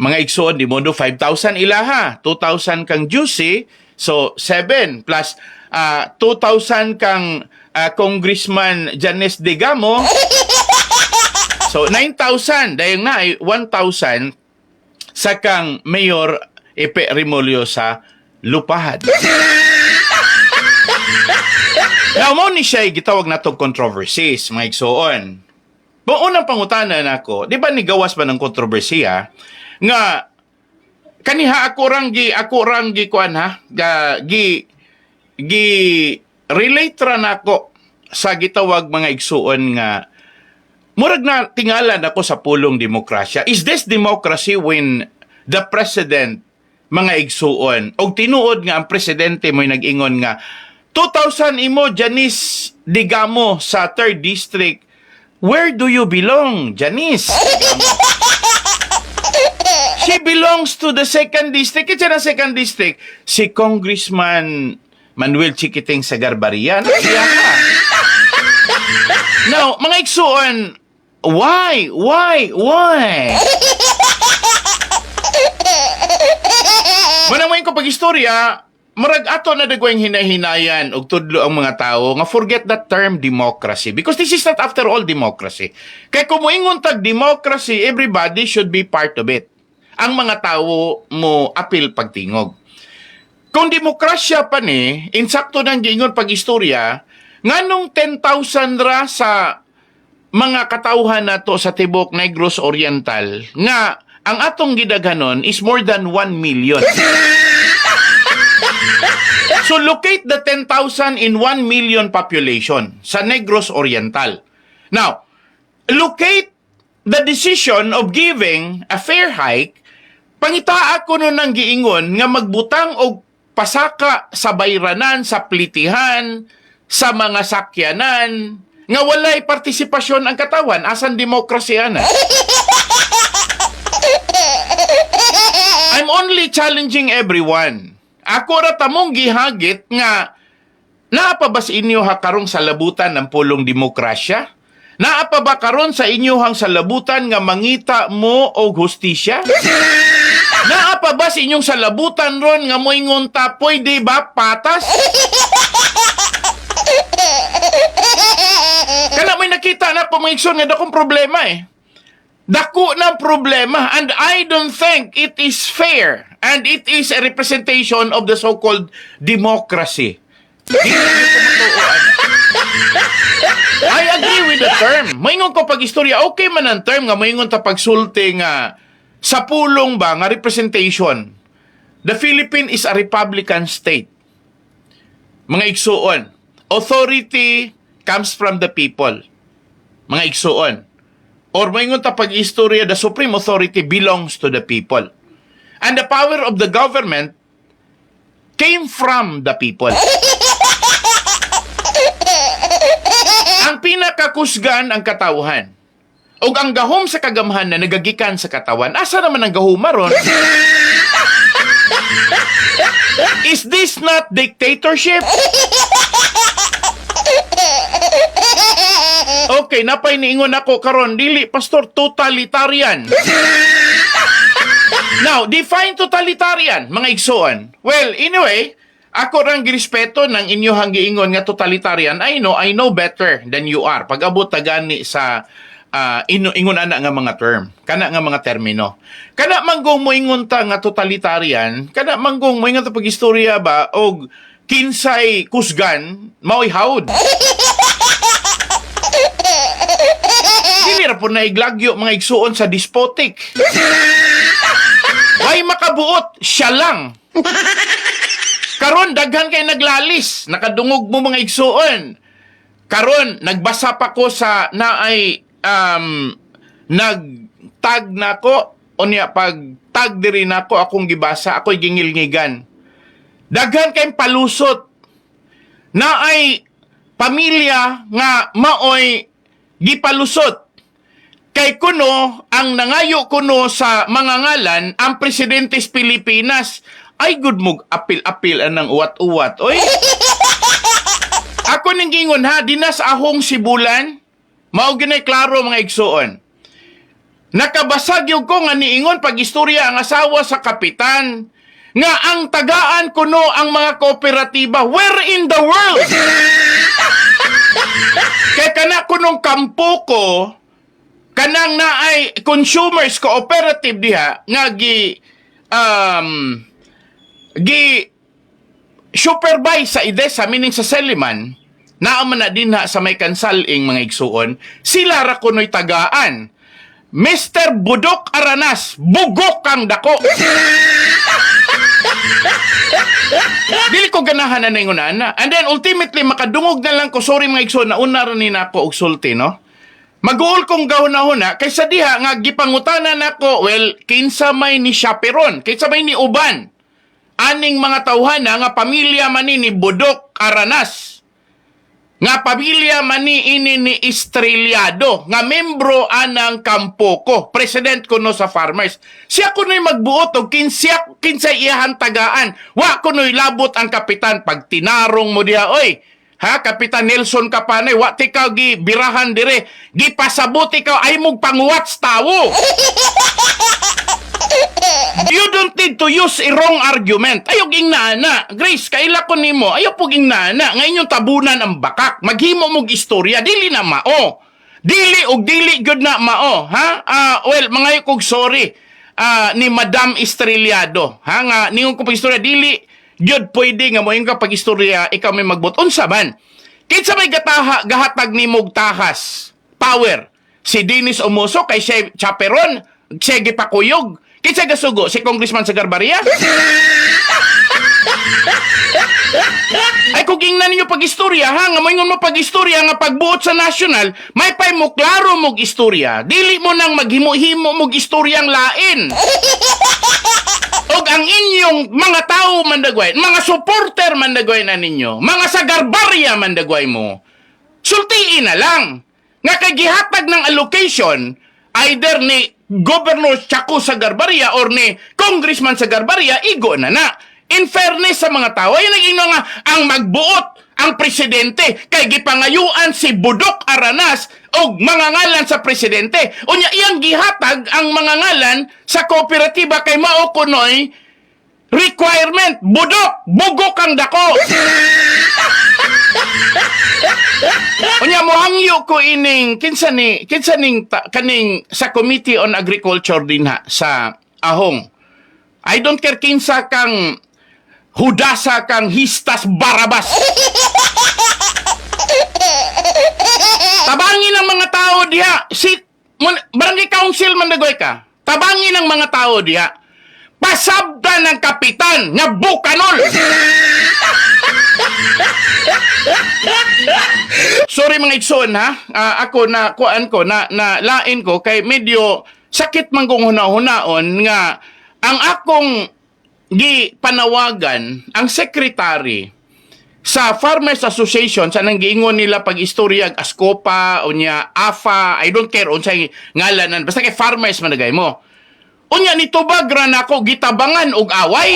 mga igsoon, di modo 5,000 ilaha, 2,000 kang Juicy, so 7 plus 2,000 kang Congressman Janice Digamo, so 9,000, dayon na ay 1,000 sa kang Mayor Epe Remolyo sa Lupahad. Now, mo ni siya gitawag na itong controversies, mga igsoon. Kung unang pangutanan ako, di ba ni gawas ba ng kontrobersiya, nga, kaniha ako rang gi kuan ha, relate ra nako sa gitawag mga igsuon nga, murag na tingalan ako sa pulong demokrasya. Is this democracy when the president, mga igsuon, og tinuod nga ang presidente mo'y nag-ingon nga, 2,000 imo Janice Digamo sa 3rd District. Where do you belong, Janice? She belongs to the 2nd District. It's na 2nd District. Si Congressman Manuel Chiquiting sa Garbaria. Nasiya ka. Now, mga igsuon, why? Manamayin ko pag-istorya, marag ato na dagwayng hinahinayan og tudlo ang mga tao nga forget that term democracy because this is not after all democracy. Kay kung moingon tag democracy, everybody should be part of it. Ang mga tao mo apil pagtingog. Kung demokrasya pa ni, insakto nang giingon pag-istorya, nganong 10,000 ra sa mga katauhan nato sa Tibok Negros Oriental nga ang atong gidaghanon is more than 1 million. So locate the 10,000 in 1 million population sa Negros Oriental. Now, locate the decision of giving a fair hike, pangitaa ko nun ng giingon nga magbutang og pasaka sa bayranan, sa plitihan, sa mga sakyanan, nga walay partisipasyon ang katawan, asan demokrasya na? I'm only challenging everyone. Ako ra tamong gihagit nga naa pa ba sa inyo karong sa labutan ng pulong demokrasya? Naa pa ba karon sa inyohang salabutan nga mangita mo og hustisya? Naa pa ba sa inyong salabutan ron nga moingon ta pwede ba patas? Kana may nakita na pamingson nga dakong problema eh. Dako ng problema and I don't think it is fair and it is a representation of the so-called democracy. I agree with the term. Maingon ko pag-istorya, okay man ang term nga maingon ta pagsulti nga sa pulong ba nga representation. The Philippines is a republican state. Mga igsuon, authority comes from the people. Mga igsuon. Or maingon ta pag-istorya, the supreme authority belongs to the people. And the power of the government came from the people. Ang pinakakusgan ang katawhan. O ang gahom sa kagamhan na nagagikan sa katawan, asa naman ang gahuma ron? Is this not dictatorship? Okay, napay niingon ako karon dili pastor totalitarian. Now, define totalitarian, mga igsoon. Well, anyway, ako rang girespeto ng inyong giingon nga totalitarian. I know better than you are. Pag-abot na gani sa ingon ana nga mga term, kana nga mga termino. Kana manggong mo ingon ta nga totalitarian, kana manggong mo ingon ta pag-istorya ba og kinsay kusgan mao'y hawd. Dili ra po na iglagyo mga igsuon sa despotic. Ay makabuot, siya lang. Karon daghan kay naglalis, nakadungog mo mga igsuon. Karon nagbasa pa ko sa naay nagtag nako unya pag tag diri nako akong gibasa, ako'y gingilngigan. Daghan kay palusot. Naay pamilya nga maoy gipalusot. Kay kuno, ang nangayo kuno sa mga ngalan, ang presidente sa Pilipinas, ay good mog apil-apil anang uwat-uwat. Oy! Ako ning gingon ha, dinas ahong sibulan, mao ginay klaro mga igsuon. Nakabasag yung ko nga niingon pag-istorya ang asawa sa kapitan, nga ang tagaan kuno ang mga kooperatiba. Where in the world? Kay kana kunong kampo ko, kanang naay consumers cooperative diha nga gi supervise sa IDESA, meaning sa Seliman, naaman na din ha sa may kansaling mga igsuon, sila ra kuno'y tagaan. Mr. Budok Aranas, bugok kang dako. Dili ko ganahan na ingon ana. And then ultimately makadungog na lang ko, sorry mga igsuon, nauna ra ni nako og sulti, no? Mag-uol kong gahuna-huna, kaysa diha nga gipangutanan nako, well, kinsa may ni Chaperon, kinsa may ni Uban, aning mga tawhana nga pamilya man ni Budok Aranas, nga pamilya man ini ni Estrellado, nga membro anang kampo ko, president ko no sa farmers. Siya ko no'y magbuot o kinsa iyahan tagaan. Wa ko no'y labot ang kapitan pag tinarong mo diha, oy, ha, Kapitan Nelson Kapanay, wa ti ka gi birahan dire, gi pasabot ikaw ay mong pangwats tawo. You don't need to use a wrong argument. Ayaw ging nana. Grace, kaila ko nimo. Ayaw po ging nana. Ngayon yung tabunan ang bakak. Maghimo mong istorya. Dili na mao. Dili og dili good na mao. Ha? Well, mga kog sorry. Ni Madam Estrellado. Ha? Nga, ningon ko pag istorya. Dili good pwede nga mo yung kapag istorya ikaw may magbot. Unsa man? Kinsa may gahatag ni mog tahas. Power. Si Dennis Omoso kay siya Chaperon. Siya gipakuyog. Kinsa gasugo? Si Congressman sa Garbaria? Ay, kung ingnan ninyo pag-istorya, ha? Nga mo mo pag-istorya nga pagbuot sa national, may pay mo klaro mong istorya. Dili mo nang maghimo-himo mong istoryang lain. Og ang inyong mga tao mandagway, mga supporter mandagway na ninyo, mga sa Garbaria mandagway mo, sultiin na lang. Nga kay gihatag ng allocation, either ni Governor Chaco sa Garbaria or ni Congressman sa Garbaria, igo na na. In fairness sa mga tao, ay naging nga ang magbuot ang presidente kay gipangayuan si Budok Aranas og mga ngalan sa presidente. Unya iyang gihatag ang mga ngalan sa kooperatiba kay mao kunoy requirement. Budok, bugok ang dako. Unya mo hangyo ko ining kaning sa Committee on Agriculture din ha sa Ahong. I don't care kinsa kang hudasa kang histas barabas. Tabangin ang mga tao diha. Barangay Council mandagoy ka. Tabangin ang mga tao diha. Pasabda ng kapitan nga bukanol. Sorry mga igsoon ha. Ako na kuan ko na lain ko kay medyo sakit man kong hunaon nga ang akong panawagan ang secretary sa Farmers Association sa nang giingon nila pag-istorya Ascopa unya AFA, I don't care unsay ngalanan basta kay farmers managay mo. Unya ni tubagra nako gitabangan og away.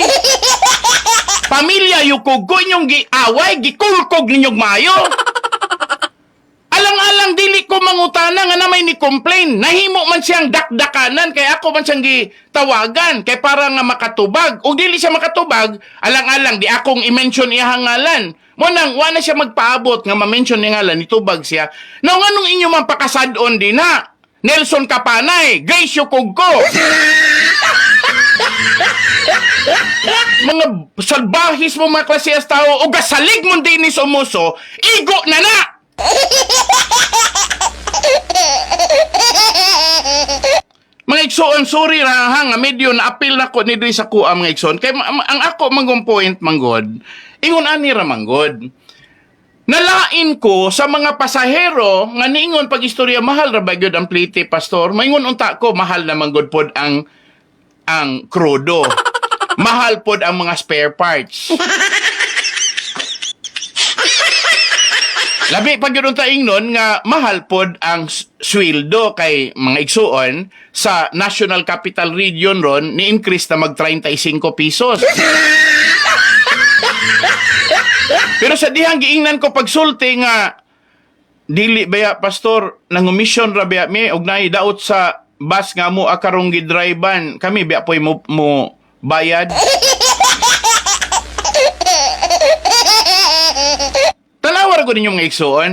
Pamilya yukog ko inyong giaway, gikulkog ninyong mayo. Alang-alang dili dili ko mangutana nga na may ni complain. Nahimo man siyang dakdakanan kay ako man siyang gitawagan kay para nga makatubag. O dili siya makatubag, alang-alang di akong i-mention iyang ngalan. Mo nang wala siya magpaabot nga ma-mention niya ngalan itubag siya. Now nganong inyo man pakasad-on din ha? Nelson Kapanay, Gracio Kugko. Mga salbahis mo mga klasehas tao o gasalig mo din ni Somoso, igo na na! Mga igsoon, sorry ra ha, nga medyo na-appeal na ko ni Dre sa kuha mga igsoon. Kaya ang ako manggong point manggod, ingon ani ra manggod. Nalain ko sa mga pasahero nga niingon pag istorya mahal ra ba gyud ang plite pastor. Maingon unta ko mahal na manggod pod ang krudo. Mahal pod ang mga spare parts. Labi pag yun taing nun nga mahal pod ang sweldo kay mga igsuon sa National Capital Region ron ni-increase na mag 35 pesos. Pero sa dihang giingnan ko pagsulti nga dili baya pastor nang mission ra baya mi og naay daot sa bus nga mo akarong gidriban kami baya poy mo bayad. Talawar ko ninyo mga igsoon.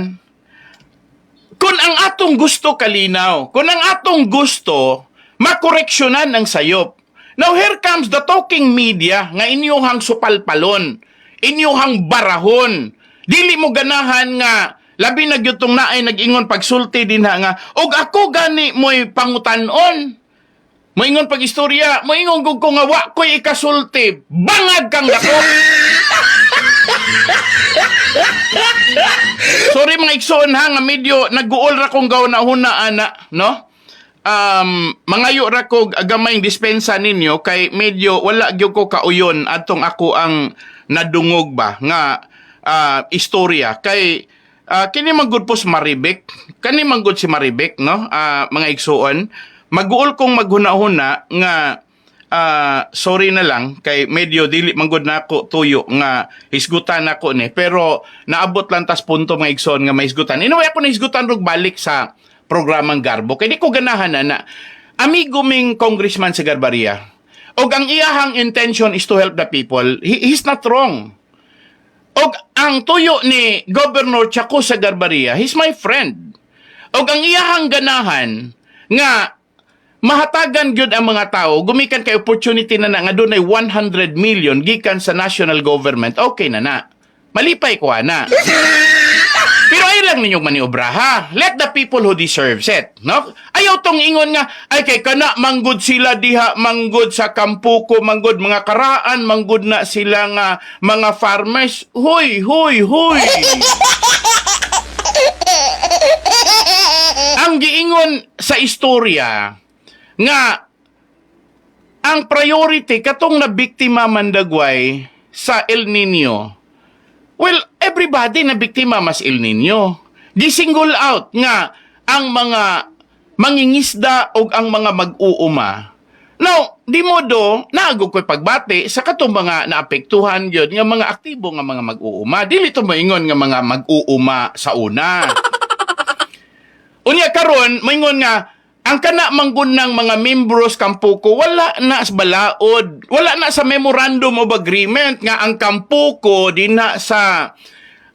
Kung ang atong gusto kalinaw, kung ang atong gusto makoreksyonan ang sayop. Now here comes the talking media nga inyong supalpalon, inyong barahon. Dili mo ganahan nga labi na gyud tong naay nag-ingon pagsulti din nga og ako gani mo'y pangutanon. Moingon pag istorya, moingon gug ko nga wa ko'y ikasulti, bangag kang dako. Sorry mga igsoon ha, nga medyo nag-uol ra kong gaw na huna ana, no? Mangayo ra ko agamay dispensa ninyo kay medyo wala gyud ko kauyon atong ako ang nadungog ba nga istorya kay kini manggod po si Maribek, kani manggod si Maribek, no? Mga igsoon, mag-uol kong maghuna-huna nga sorry na lang kay medyo dili manggod na ako tuyo nga hisgutan ako ni pero naabot lang tas punto mga igsoon nga mahisgutan. Anyway ako nahisgutan rog balik sa programang Garbo kay di ko ganahan na amigo ming congressman sa Garbaria og ang iyahang intention is to help the people. He's not wrong. Og ang tuyo ni Governor Chaco sa Garbaria, he's my friend. Og ang iyahang ganahan nga mahatagan gyud ang mga tao, gumikan kay opportunity na nga doon ay 100 million gikan sa national government, okay na na. Malipay ko na. Pero ay lang ninyong maniobra ha. Let the people who deserves it. No? Ayaw tong ingon nga, ay kay kana manggod sila diha, manggod sa Kampuko, manggod mga karaan, manggod na sila nga mga farmers. Huy. Ang giingon sa istorya, nga ang priority katong nabiktima mandagway sa El Nino. Well, everybody nabiktima mas El Nino. Di-single out nga ang mga mangingisda o ang mga mag-uuma. Now, di modo, naagog ko'y pagbati sa katong mga naapektuhan yun, nga mga aktibo nga mga mag-uuma. Dili ito maingon nga mga mag-uuma sa una. Unya karon maingon nga, ang kana manggun ng mga membros Kampuko, wala na sa balaod. Wala na sa memorandum of agreement nga ang Kampuko din na sa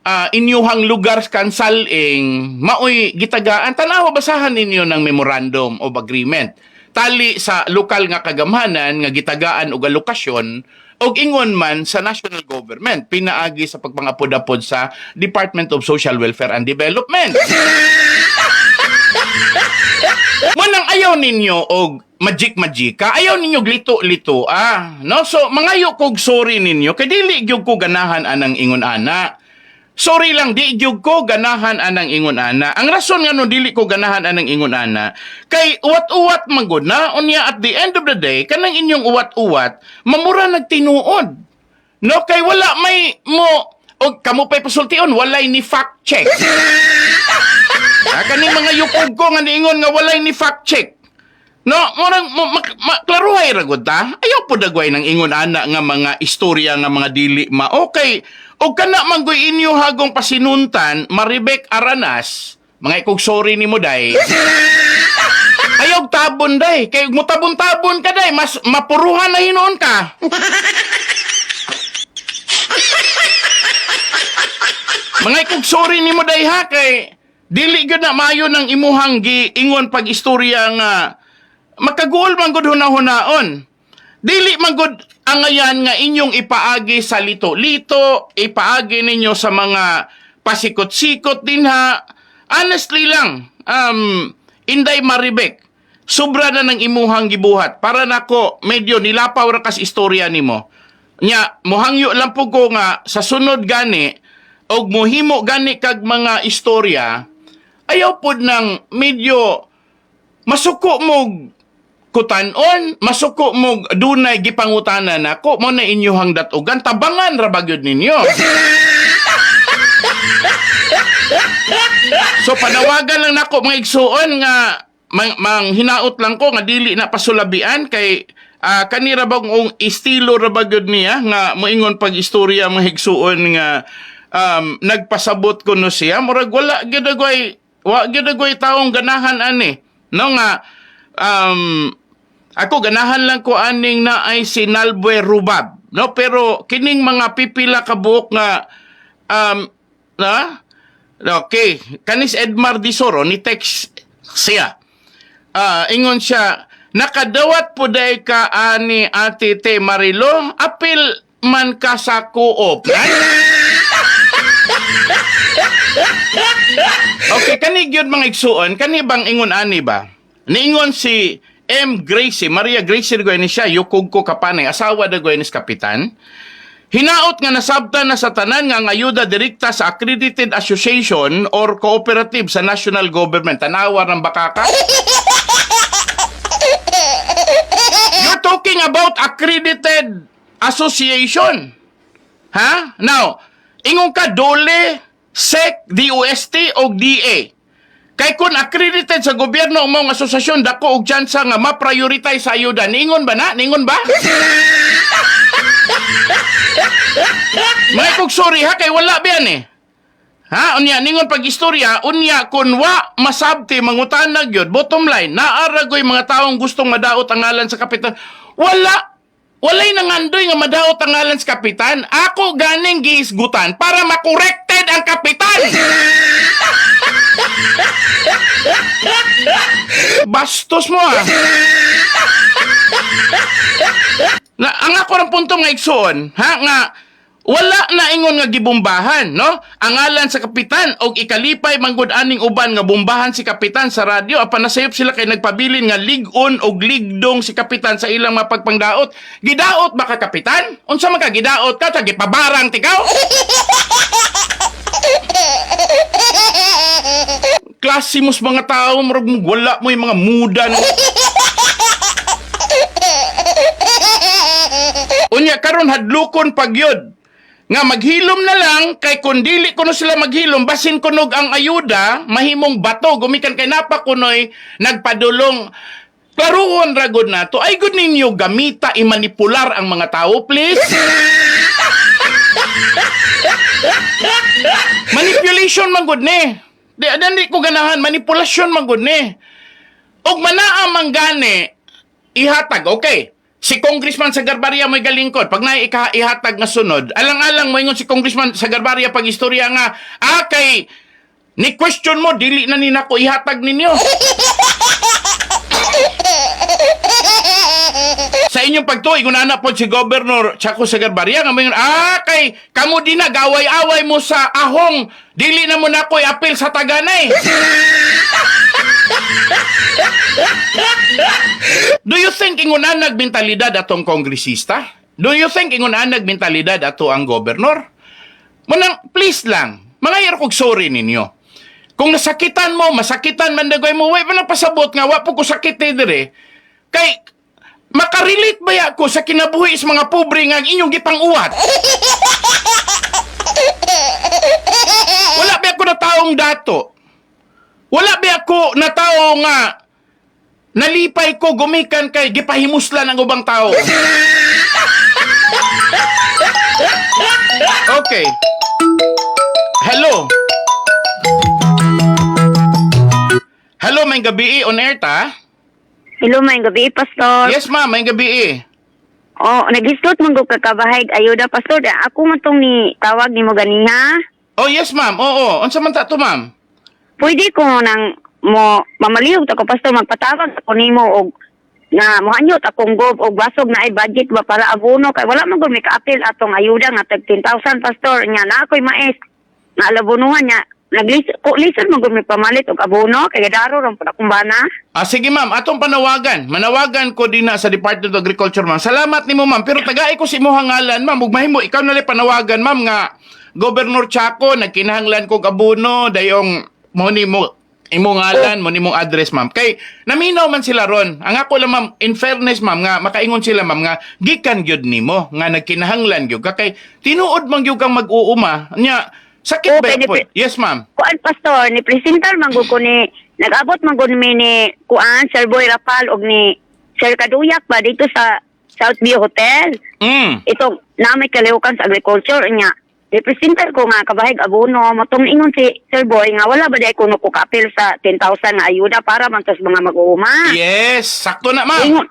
inyuhang lugar kansaling maoy gitagaan. Tanawa basahan ninyo ng memorandum of agreement. Tali sa lokal nga kagamhanan nga gitagaan og alokasyon og ingon man sa national government pinaagi sa pagpangapod-apod sa Department of Social Welfare and Development. Manang ayaw ninyo og magic-magika, ayaw ninyo glito-lito, no? So, mangayo kog sorry ninyo, kay dili gyud ko ganahan anang ingon ana. Sorry lang, di gyud ko ganahan anang ingon ana. Ang rason nga no dili ko ganahan anang ingon ana, kay uwat-uwat manggod na, unya at the end of the day, kanang inyong uwat-uwat, mamura nagtinuod. No? Kay wala may mo, o kamo pa'y pasultion, walay ni fact check. Kaning mga yukog ko nga niingon nga walay ni fact check. No, murang klaruhay ra gud ta. Ayaw po dagway nang ingon ana nga mga istorya nga mga dili ma. Okay, og kana man goy inyo hagong pasinuntan Maribek Aranas, mga ikog sorry ni mo, day. Ayaw tabon, day. Kaya mo tabon-tabon ka, day. Mas mapuruhan na hinoon ka. Mga ikog sorry ni mo, day, ha? Kay dili gud na maayo ng imuhang giingon pag istorya nga makaguol man gud hunahunaon. Dili man gud ang ayan nga inyong ipaagi sa lito-lito, ipaagi ninyo sa mga pasikot-sikot din ha. Honestly lang, Inday Maribek, sobra na ng imuhang gibuhat. Para nako, medyo nilapaw ra kas istorya nimo. Nya, mohangyo lang po ko nga sa sunod gani, og mohimo gani kag mga istorya, ayaw po ng medyo masuko mo kutanon, masuko mo dunay gipangutanan nako mo na inyuhang datugan, tabangan ra ba gyud ninyo. So panawagan lang nako mga igsuon nga mang hinaot lang ko nga dili na pasulabian kay kanira bang estilo ra ba gyud niya nga moingon pag istorya mga igsuon nga nagpasabot ko no siya murag wala gyud agway taong ganahan ani no nga ako ganahan lang ko aning na ay si Nalbue Rubab no pero kining mga pipila ka buok nga okay kanis Edmar Disoro ni text siya ingon siya nakadawat po day ka ani Ate Te Marilo apil man ka sa co-op okay kani gyud mga igsuon kani bang ingon ani ba niingon si M. Gracie, Maria Gracie dagoy ni siya, yukog ko kapanay, asawa dagoy ni kapitan. Hinaot nga nasabtan na sa tanan nga ang ayuda direkta sa accredited association or cooperative sa national government. Tanawa ng bakaka. You're talking about accredited association. Ha? Now, ingon ka dole, SEC, DOST o DA. Kay kung accredited sa gobyerno ang mga asosasyon, dako og tsansa nga ma-prioritize sa ayuda. Ningon ba na? Ningon ba? May kog sorry ha, kay wala ba yan eh. Ha? Unya, ningon pag-istorya, unya, kung wa masabti, mangutanag yun, bottom line, naaragoy mga taong gustong madaot ang ngalan sa kapitan. Walay nangandoy nga madaot ang ngalan sa kapitan. Ako ganing giisgutan para makorekted ang kapitan. Bastos mo ah. Ang ako ng punto nga igsoon, ha nga wala na ingon nga gibombahan, no? Ang ngalan sa kapitan og ikalipay manggod aning uban nga bombahan si kapitan sa radyo apan nasayop sila kay nagpabilin nga ligon og ligdong si kapitan sa ilang mapagpangdaot. Gidaot ba ka kapitan? Unsa man ka gidaot ka sa gipabarang tikaw? Klasimos mga tao, marag wala mo yung mga muda na... Unya, karon hadlukon pagyod. Nga maghilom na lang, kay kung dili ko no sila maghilom, basin kunog ang ayuda, mahimong bato, gumikan kay napakunoy, nagpadulong. Klaruhon ragod na to. Ay, good ninyo, gamita, imanipular ang mga tao, please. Manipulation man good ni. Di ko ganahan manipulasyon man good ni. Og manaa man gani ihatag okay. Si Congressman sa Garbaria may galingkod pag na ihatag nga sunod. Alang-alang mo ingon si Congressman sa Garbaria pag istorya nga kay ni question mo dili na ni nako ihatag ninyo. Sa inyong pagtuig, unana po si Governor Chaco Sagarbaria nga mayon, kay kamo din na gaway-away mo sa ahong, dili na mo na ko'y apil sa taganay. Do you think ingunanag mentalidad atong kongresista? Do you think ingunanag mentalidad ato ang gobernor? Manang, please lang, mga kog sorry ninyo. Kung nasakitan mo, masakitan man dagoy mo, way pa napasabot nga, wapo ko sakit dire. Kay, makarelate ba ako sa kinabuhi sa mga pobre nga inyong gipang-uwat? Wala ba ako na taong dato? Wala ba ako na tao nga nalipay ko gumikan kay gipahimuslan ang ubang tao? Okay. Hello? hello, may gabi on air ta. Hello, may gabi, Pastor. Yes ma'am, may gabi. Oh, nagistot man ko kakabahig ayuda, Pastor. Ako man tong ni tawag ni mo ganiha. Oh yes ma'am, oo. Unsa man ta to ma'am? Pwede ko nang mo mamaliw ta ko, Pastor, magpatawag ako nimo og nga mohanyot akong gob og basog na ay budget ba para abono kay wala man gud mi ka-appeal atong ayuda nga tag 10,000, Pastor. Nya na ako'y mais nga alabonuhan nya. Listen mo gud mi pamalit og abono kay gadaro ra pud akong bana. Sige ma'am, atong panawagan. Manawagan ko din na sa Department of Agriculture ma'am. Salamat nimo ma'am, pero tagai ko si imong ngalan ma'am. Ug mahimo ikaw na lang panawagan ma'am nga Governor Chaco nagkinahanglan kog abono dayong mo nimo imong ngalan mo nimong address ma'am. Kay naminaw man sila ron. Ang ako lang ma'am, in fairness ma'am nga makaingon sila ma'am nga gikan gyud nimo nga nagkinahanglan gyud ka kay tinuod man gyud kang mag-uuma nya sakit ba Okay, po? Yes ma'am. Kuan, Pastor, ni presentar man gud ko ni nag-abot man gud mi ni kuan Sir Boy Rapal og ni Sir Kaduyak ba dito sa Southview Hotel. Ito namay kalihukan sa agriculture nya. Representar ko nga kabahig abono matong ingon si Sir Boy nga wala ba day kuno ko ka-appeal sa 10,000 nga ayuda para man tos mga mag-uuma. Yes, sakto na ma'am. Ingon,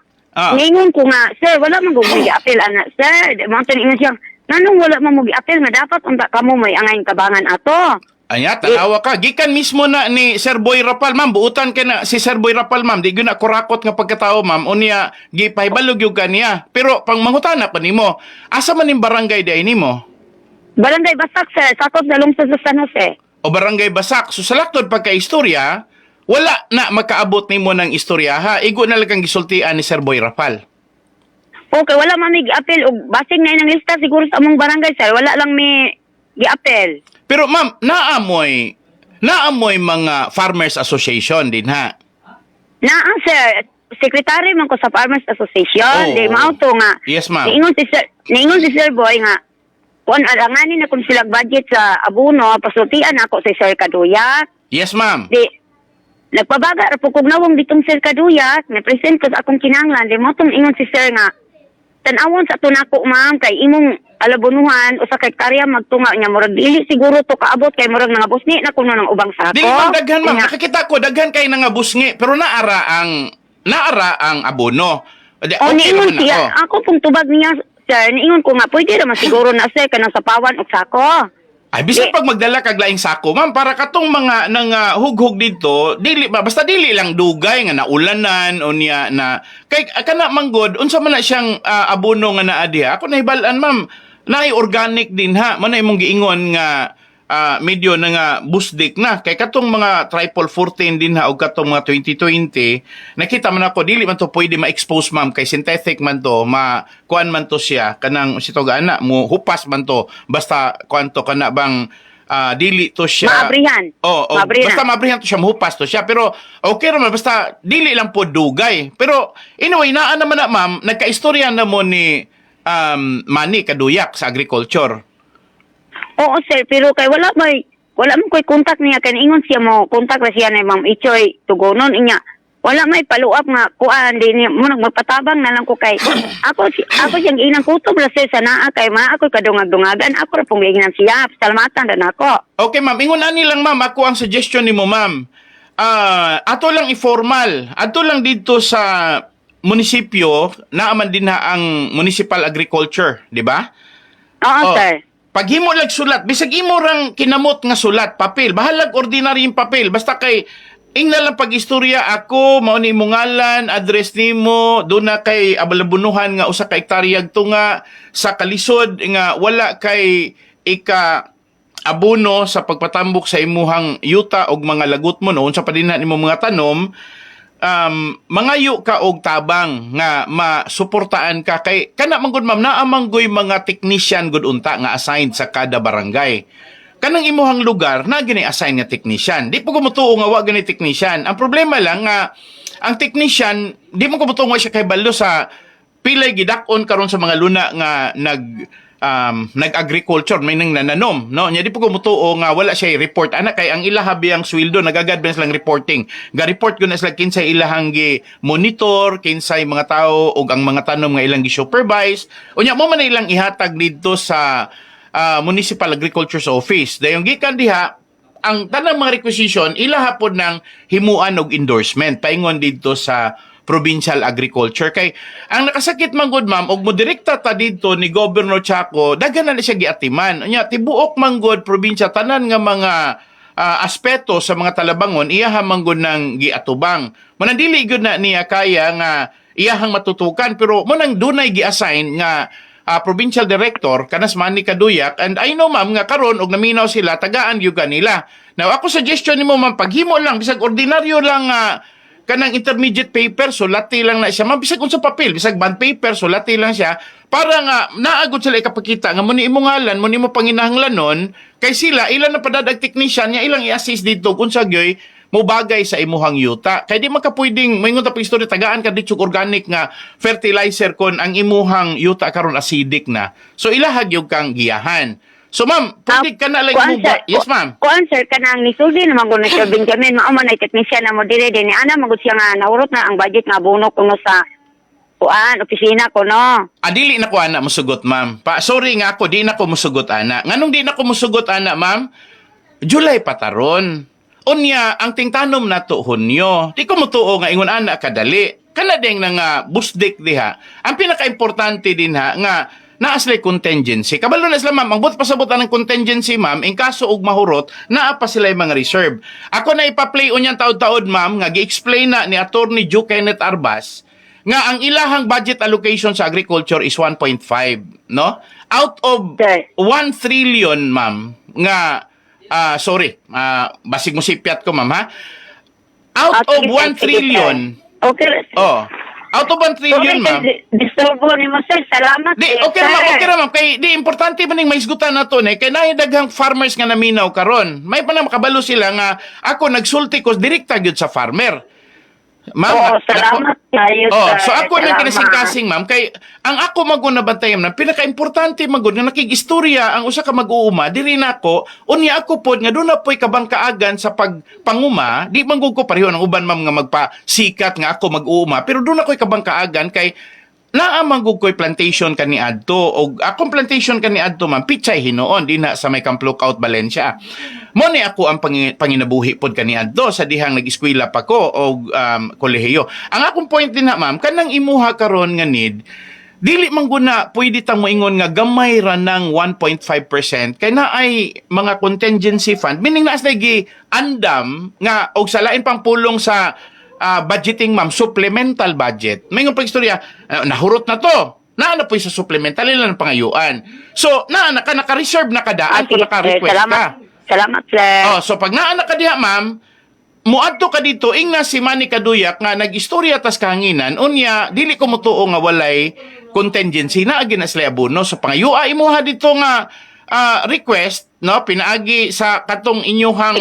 Ningon ko nga, sir, wala man gug appeal ana, sir. Mountain ingon siya, nanong wala man mo appeal nga dapat unta kamo may angay kabangan ato. Anya, tanawa ka. Gikan mismo na ni Sir Boy Rapal, ma'am. Buutan ka na si Sir Boy Rapal, ma'am. Di na kurakot nga pagkatao, ma'am. Unya, gipahibalog yung kaniya. Pero, pang mangutana pa nimo, asa man yung barangay day nimo? Barangay Basak, sir. Sakop sa lungsod sa San Jose. O barangay Basak. So, sa laktod pagka-istorya, wala na makaabot nimo ng istorya, ha? Igo na lang ang gisultian ni Sir Boy Rapal. Okay, wala man may gi-appeal. O basing na ng lista siguro sa among barangay, sir. Wala lang may gi-appeal. Pero, ma'am, naamoy mga Farmers Association din, ha? Naa, sir. Secretary man ko sa Farmers Association. Oh. Di mauto nga. Yes, ma'am. Niingon si Sir Boy nga, kung alanganin na kung silang budget sa abuno, pasultian ako si Sir Kaduyak. Yes, ma'am. Di, nagpabaga, po kung nawang ditong Sir Kaduyak, na-present ko sa akong kinanglan, di mo itong ingon si Sir nga, tanawon sa tunako, ma'am, kay imong alabunuhan, o sa kay karya magtunga niya, murag dili siguro to kaabot, kay murag nga busni na kuno ng ubang sako. Dili man daghan, ma'am. Nga, Nakakita ko, daghan kay nga busngi, pero naara ang abono. O, niingon naman siya, ako pong tubag niya, sir, niingon ko nga, pwede naman siguro na, sir, kanang sapawan o sako. Ay, bisan pag magdala kag laing sako, ma'am, para katong mga nang hughog dito, basta dili lang dugay nga naulanan o niya na kay kana manggod unsa man na siyang abono nga naa diha. Ako nahibalan, ma'am, naay organic din ha. Man imong giingon nga medyo na nga busdik na kay katong mga triple 14 din ha o katong mga 2020 nakita man ako dili man to pwede ma-expose, ma'am, kay synthetic man to kuan man to siya kanang sito gana mo hupas man to basta kuan to kana bang dili to siya Maabrihan. Maabrihan. Basta maabrihan to siya, mahupas to siya, pero okay naman basta dili lang po dugay. Pero anyway naa naman na, ma'am, nagkaistorya na mo ni Manny Kaduyak sa agriculture. Oo, sir, pero kay wala man ko'y contact niya, kay ingon siya mo, contact na siya na Ma'am Ichoy tugonon, inya, wala may follow-up nga, kuan, di niya, munang magpatabang na lang ko kay, ako siyang inang kutob na sir sa naa, kay ako'y kadungag-dungagan, ako rin pong liginan siya, salamatan na ako. Okay, ma'am, ingon ani lang, ma'am, ako ang suggestion ni mo, ma'am. Ato lang informal, ato lang dito sa munisipyo, naaman din na ang municipal agriculture, di ba? Oo, sir. Pag himo lag sulat, bisag imo rang kinamot nga sulat, papel, bahalag ordinary yung papel, basta kay ingna lang pag-istorya ako, mao ni imong ngalan, address nimo, do na kay abalabunuhan nga usa ka hektaryag to nga sa kalisod nga wala kay abono sa pagpatambok sa imuhang yuta og mga lagot mo noon sa padinhan nimo mga tanom. Mangayo ka og tabang nga masuportaan ka kay kana man gud, ma'am, naamanggoy mga technician gud unta nga assigned sa kada barangay. Kanang imuhang lugar na gini assign nga technician. Di po kumutuo nga wa gani technician. Ang problema lang nga ang technician di mo kumutuo nga siya kay balo sa pilay gidakon karon sa mga luna nga nag-agriculture, may nang nananom, no? Nya di po kumutuo nga wala siya report ana kay ang ilahabi ang sweldo nagagadban silang reporting. Ga-report gud na sila kinsay ilahang gi monitor, kinsay mga tao ug ang mga tanom nga ilang gi-supervise. Unya mo man ilang ihatag didto sa Municipal Agriculture's Office. Dayong gikan diha ang tanang mga requisition ilahapon ng himuan og endorsement paingon dito sa provincial agriculture kay ang nakasakit man gud ma'am og direkta ta dito ni Governor Chaco daghan na siya giatiman nya tibuok man gud probinsya tanan nga mga aspeto sa mga talabangon iyaha man gud nang giatubang manandili gud na niya kaya nga iyahang matutukan pero mo nang dunay gi-assign nga provincial director kanas Manny Kaduyak and I know ma'am nga karon og naminaw sila tagaan gyud kanila now ako suggestion nimo ma'am paghimo lang bisag ordinaryo lang kanang intermediate paper, sulati lang na siya. Mabisag kung sa papel, bisag bond paper, sulati lang siya. Para nga, naagod sila ikapakita nga muni imo ngalan, muni mo panginahanglanon, kay sila, ilan na padadag technician, niya ilang i-assist dito, kung sa gyoy, mo bagay sa imuhang yuta. Kaya di makapwedeng, may ngunta pa istorya, tagaan ka dito organic nga fertilizer kon ang imuhang yuta karon acidic na. So, ilahag yung kang giyahan. So ma'am, pwede ka na lang mo ba? Yes ma'am. Kuan sir kanang nisuldi naman gud na siya Benjamin mao man ay technician na mo dire din ana magud siya nga naurot na ang budget nga buno kuno sa kuan opisina ko no. Dili na ko ana musugot ma'am. Sorry nga ako di na ko musugot ana. Nganong di na ko musugot ana ma'am? July pataron. Unya ang tingtanom nato Hunyo. Di ko mutuo nga ingon ana kadali. Kana ding nga busdik diha. Ang pinaka-importante din nga naaslay contingency. Kabalo na sila ma'am, ang pasabutan ng contingency ma'am, in kaso og mahurot, naa pa sila yung mga reserve. Ako na ipa-play unyang taod-taod ma'am, nga gi-explain na ni Attorney Joe Kenneth Arbas, nga ang ilahang budget allocation sa agriculture is 1.5, no? Out of 1 trillion ma'am, nga, basig mo sipyat ko ma'am ha? Out of 1 trillion, out of 1 trillion, ma'am. Disturbo ni mo, sir. Salamat. Okay ma'am. Kay, importante man yung maisgutan na to, kay nahidaghang farmers nga naminaw karon. May pa na makabalo sila nga, ako nagsulti ko, direkta gyud sa farmer. Ma'am, salamat kayo, sir. So ako na kinasing-kasing, ma'am, kay ang ako maguna bantayam na pinaka-importante magud nga nakig-istorya ang usa ka mag-uuma diri nako unya ako pod nga doon na po'y kabangkaagan sa pagpanguma di man gud ko pareho ng uban ma'am nga magpasikat nga ako mag-uuma pero doon ako'y kabangkaagan kay naamang gud ko'y plantation kaniadto og akong plantation kaniadto ma'am pichay hinoon dinha sa may Camp Lookout Valencia. Mo ni ako ang panginabuhi pod kaniadto sa dihang nag-eskwela pa ko og kolehiyo. Ang akong point din na ma'am kanang imuha karon nga need dili man gud na pwede ta moingon nga gamay ra ng 1.5% kay na ay mga contingency fund meaning na gi andam nga og sa lain pang pulong sa budgeting ma'am, supplemental budget. May nga pag-istorya, nahurot na to. Naana po sa supplemental, ilan ang pangayuan. So, naka-reserve na kadaan kung naka-request ka. Salamat, sir. So, pag naana ka diha, ma'am, muadto ka dito, ingna si Manny Kaduyak nga nag-istorya tas kahanginan, unya, dili ko mutuo nga walay contingency na agin na sila abono. So, pangayua, imuha dito nga request, no, pinaagi sa katong inyuhang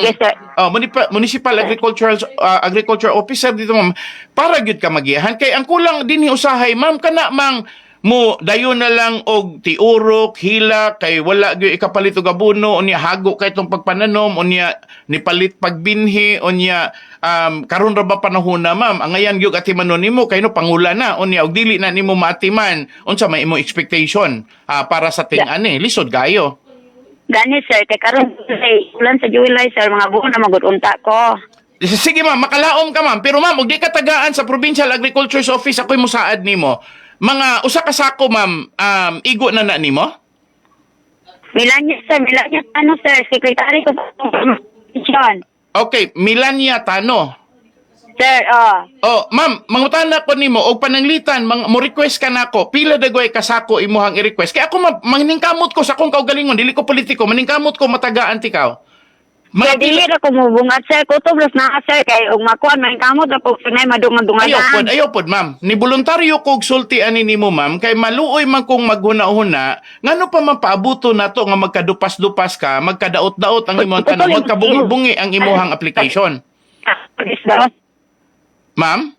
municipal agriculture officer dito ma'am para gyud ka magiyahan kay ang kulang dinhi usahay ma'am kana mang mo dayon na lang og tiurok hila kay wala gyud ikapalit og abono unya hago kay tong pagpananom unya nipalit pagbinhi unya karon ra ba panahon na ma'am ang ayan gyud atimanon nimo kay no pangula na unya og dili na nimo maatiman unsa may imo expectation para sa ting-ani lisod gayo. Gani sir, kay karon ulan sa July sir, mga buon na magunta ko. Sige ma'am, makalaom ka ma'am. Pero ma'am, og di ka tagaan sa Provincial Agriculture's Office, ako'y musaad nimo. Mga usa ka sako ma'am, igo na nimo? Milanya ano sir, secretary ko sa Okay, Milania Tano. Sir, ma'am, mangutana ko nimo og pananglitan, mo request ka nako. Pila dagoy kasako imuhang i-request. Kay ako maningkamot ko sa akong kaugalingon, dili ko politiko, maningkamot ko matagaan tikaw. Dili ra ko mubungat sir, kutublos na sir kay og makuan maningkamot ra ko sunay madungan-dungan. Ayaw pod ma'am. Ni voluntaryo ko og sulti ani nimo ma'am kay maluoy man kong maghuna-huna, ngano pa man paabuto nato nga magkadupas-dupas ka, magkadaot-daot ang imong tanong, magkabungi-bungi ang imong application. Ma'am?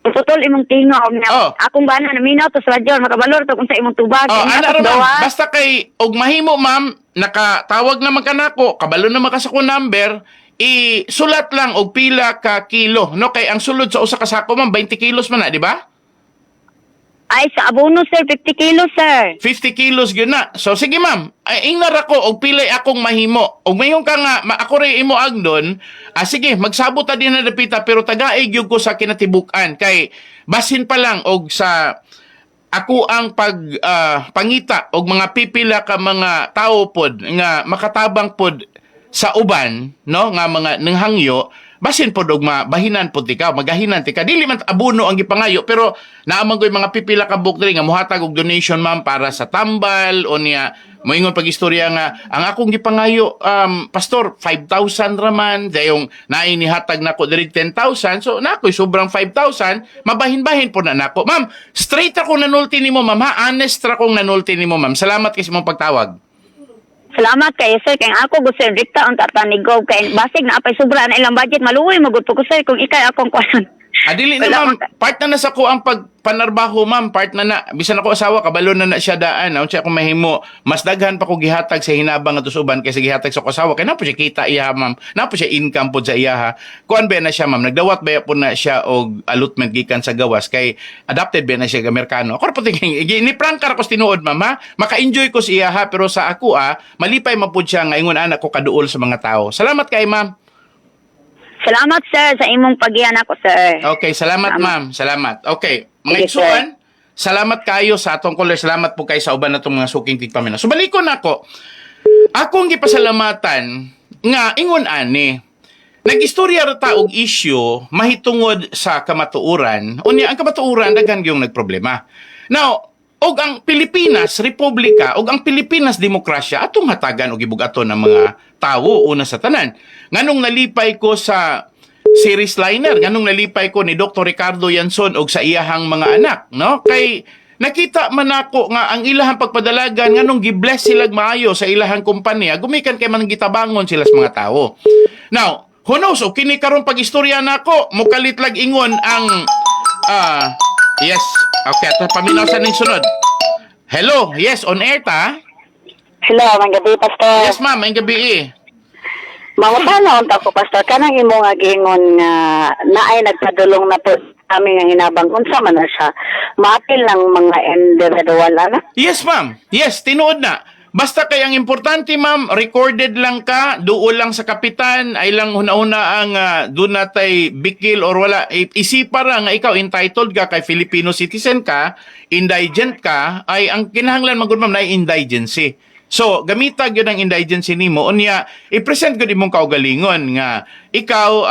Tutol imong tingog na akong bana naminaw to sa radyo makabalor to kung sa imong tubag. Ana ra ma'am, basta kay og mahimo ma'am, nakatawag naman ka nako, kabalo naman ka sa ko number, isulat lang og pila ka kilo, no? Kay ang sulod sa usa ka sako ma'am 20 kilos man na, di ba? Ay, sa abono, sir, 50 kilos, sir. 50 kilos yun na. So sige ma'am, ay ingnar ako og pilay akong mahimo. Og mayon ka nga ako rin imo agdon, sige, magsabot ta din na dapita pero tagaig gyud ko sa kinatibuk-an kay basin pa lang og sa ako ang pangita og mga pipila ka mga tao pod nga makatabang pod sa uban, no, nga mga nanghangyo, basin pod og mabahinan pod ikaw, magahinan ti ka. Dili man abono ang gipangayo pero naamang ko'y mga pipila ka book diri nga mohatag og donation ma'am para sa tambal o niya moingon pag istorya nga ang akong gipangayo pastor 5,000 raman dayong nainihatag nako diri 10,000 so nakoy sobrang 5,000 mabahin-bahin po na nako. Ma'am, straight ako nanulti nimo ma'am ha, honest ra kong nanulti nimo ma'am. Salamat kay sa imong pagtawag. Salamat kayo, sir. Kaya ako gusto yung dikta ang tatanigaw. Kaya basig na apay sobra na ilang budget. Maluwi, maguto ko, sir. Kung ikay akong kwasan. Dili na ma'am, part na sa ko ang pagpanarbaho ma'am, part na bisan ako asawa kabalo na siya daan, unsa ako mahimo, mas daghan pa ko gihatag sa hinabang ato suban kaysa gihatag sa ko asawa kay napo siya kita iya ma'am, napo siya income pod sa iya ha. Kuan ba na siya ma'am, nagdawat ba po na siya og allotment gikan sa gawas kay adapted ba na siya Amerikano. Ako po tingin ni prankar ko tinuod ma'am ha, maka-enjoy ko siya ha pero sa ako malipay mapud siya nga ingon anak ko kaduol sa mga tao. Salamat kay ma'am. Salamat, sir, sa imong pagyan ako, sir. Okay, salamat ma'am. Salamat. Okay, mga Sige, igsuon, salamat kayo sa atong caller. Salamat po kayo sa uban natong mga suking tigpamina. So balikon nako. Akong gipasalamatan nga ingon ani. Nag-istorya ra ta og issue mahitungod sa kamatuoran. Unya ang kamatuoran daghan gyung nagproblema. Now, og ang Pilipinas Republika og ang Pilipinas Demokrasya atong hatagan og gibugaton ng mga tawo una sa tanan. Nganong nalipay ko sa series liner, nganong nalipay ko ni Dr. Ricardo Yanson og sa iyahang mga anak, no? Kay nakita man ako nga ang ilahang pagpadalagan nganong gibless sila maayo sa ilahang kumpanya, gumikan kay man gitabangon sila sa mga tawo. Now, who knows, o kini karon pag-istorya nako, mukalitlag ingon ang yes. Okay, at paminaw sa ning sunod. Hello, yes, on air ta? Hello, may gabi, pastor. Yes, ma'am, may gabi Mga panahon ta ko, pastor, kanang imo nga gingon nga naay nagpadulong na po kami nga hinabang unsa man na siya. Maapil ng mga individual, ana? Yes, ma'am. Yes, tinuod na. Basta kay ang importante, ma'am, recorded lang ka, duol lang sa kapitan, ay lang huna-huna ang doon natay bikil or wala. Isipa ra nga ikaw entitled ka kay Filipino citizen ka, indigent ka, ay ang kinahanglan magud ma'am na indigency. So, gamitag yun ang indigency nimo. Unya, i-present ko imong kaugalingon nga ikaw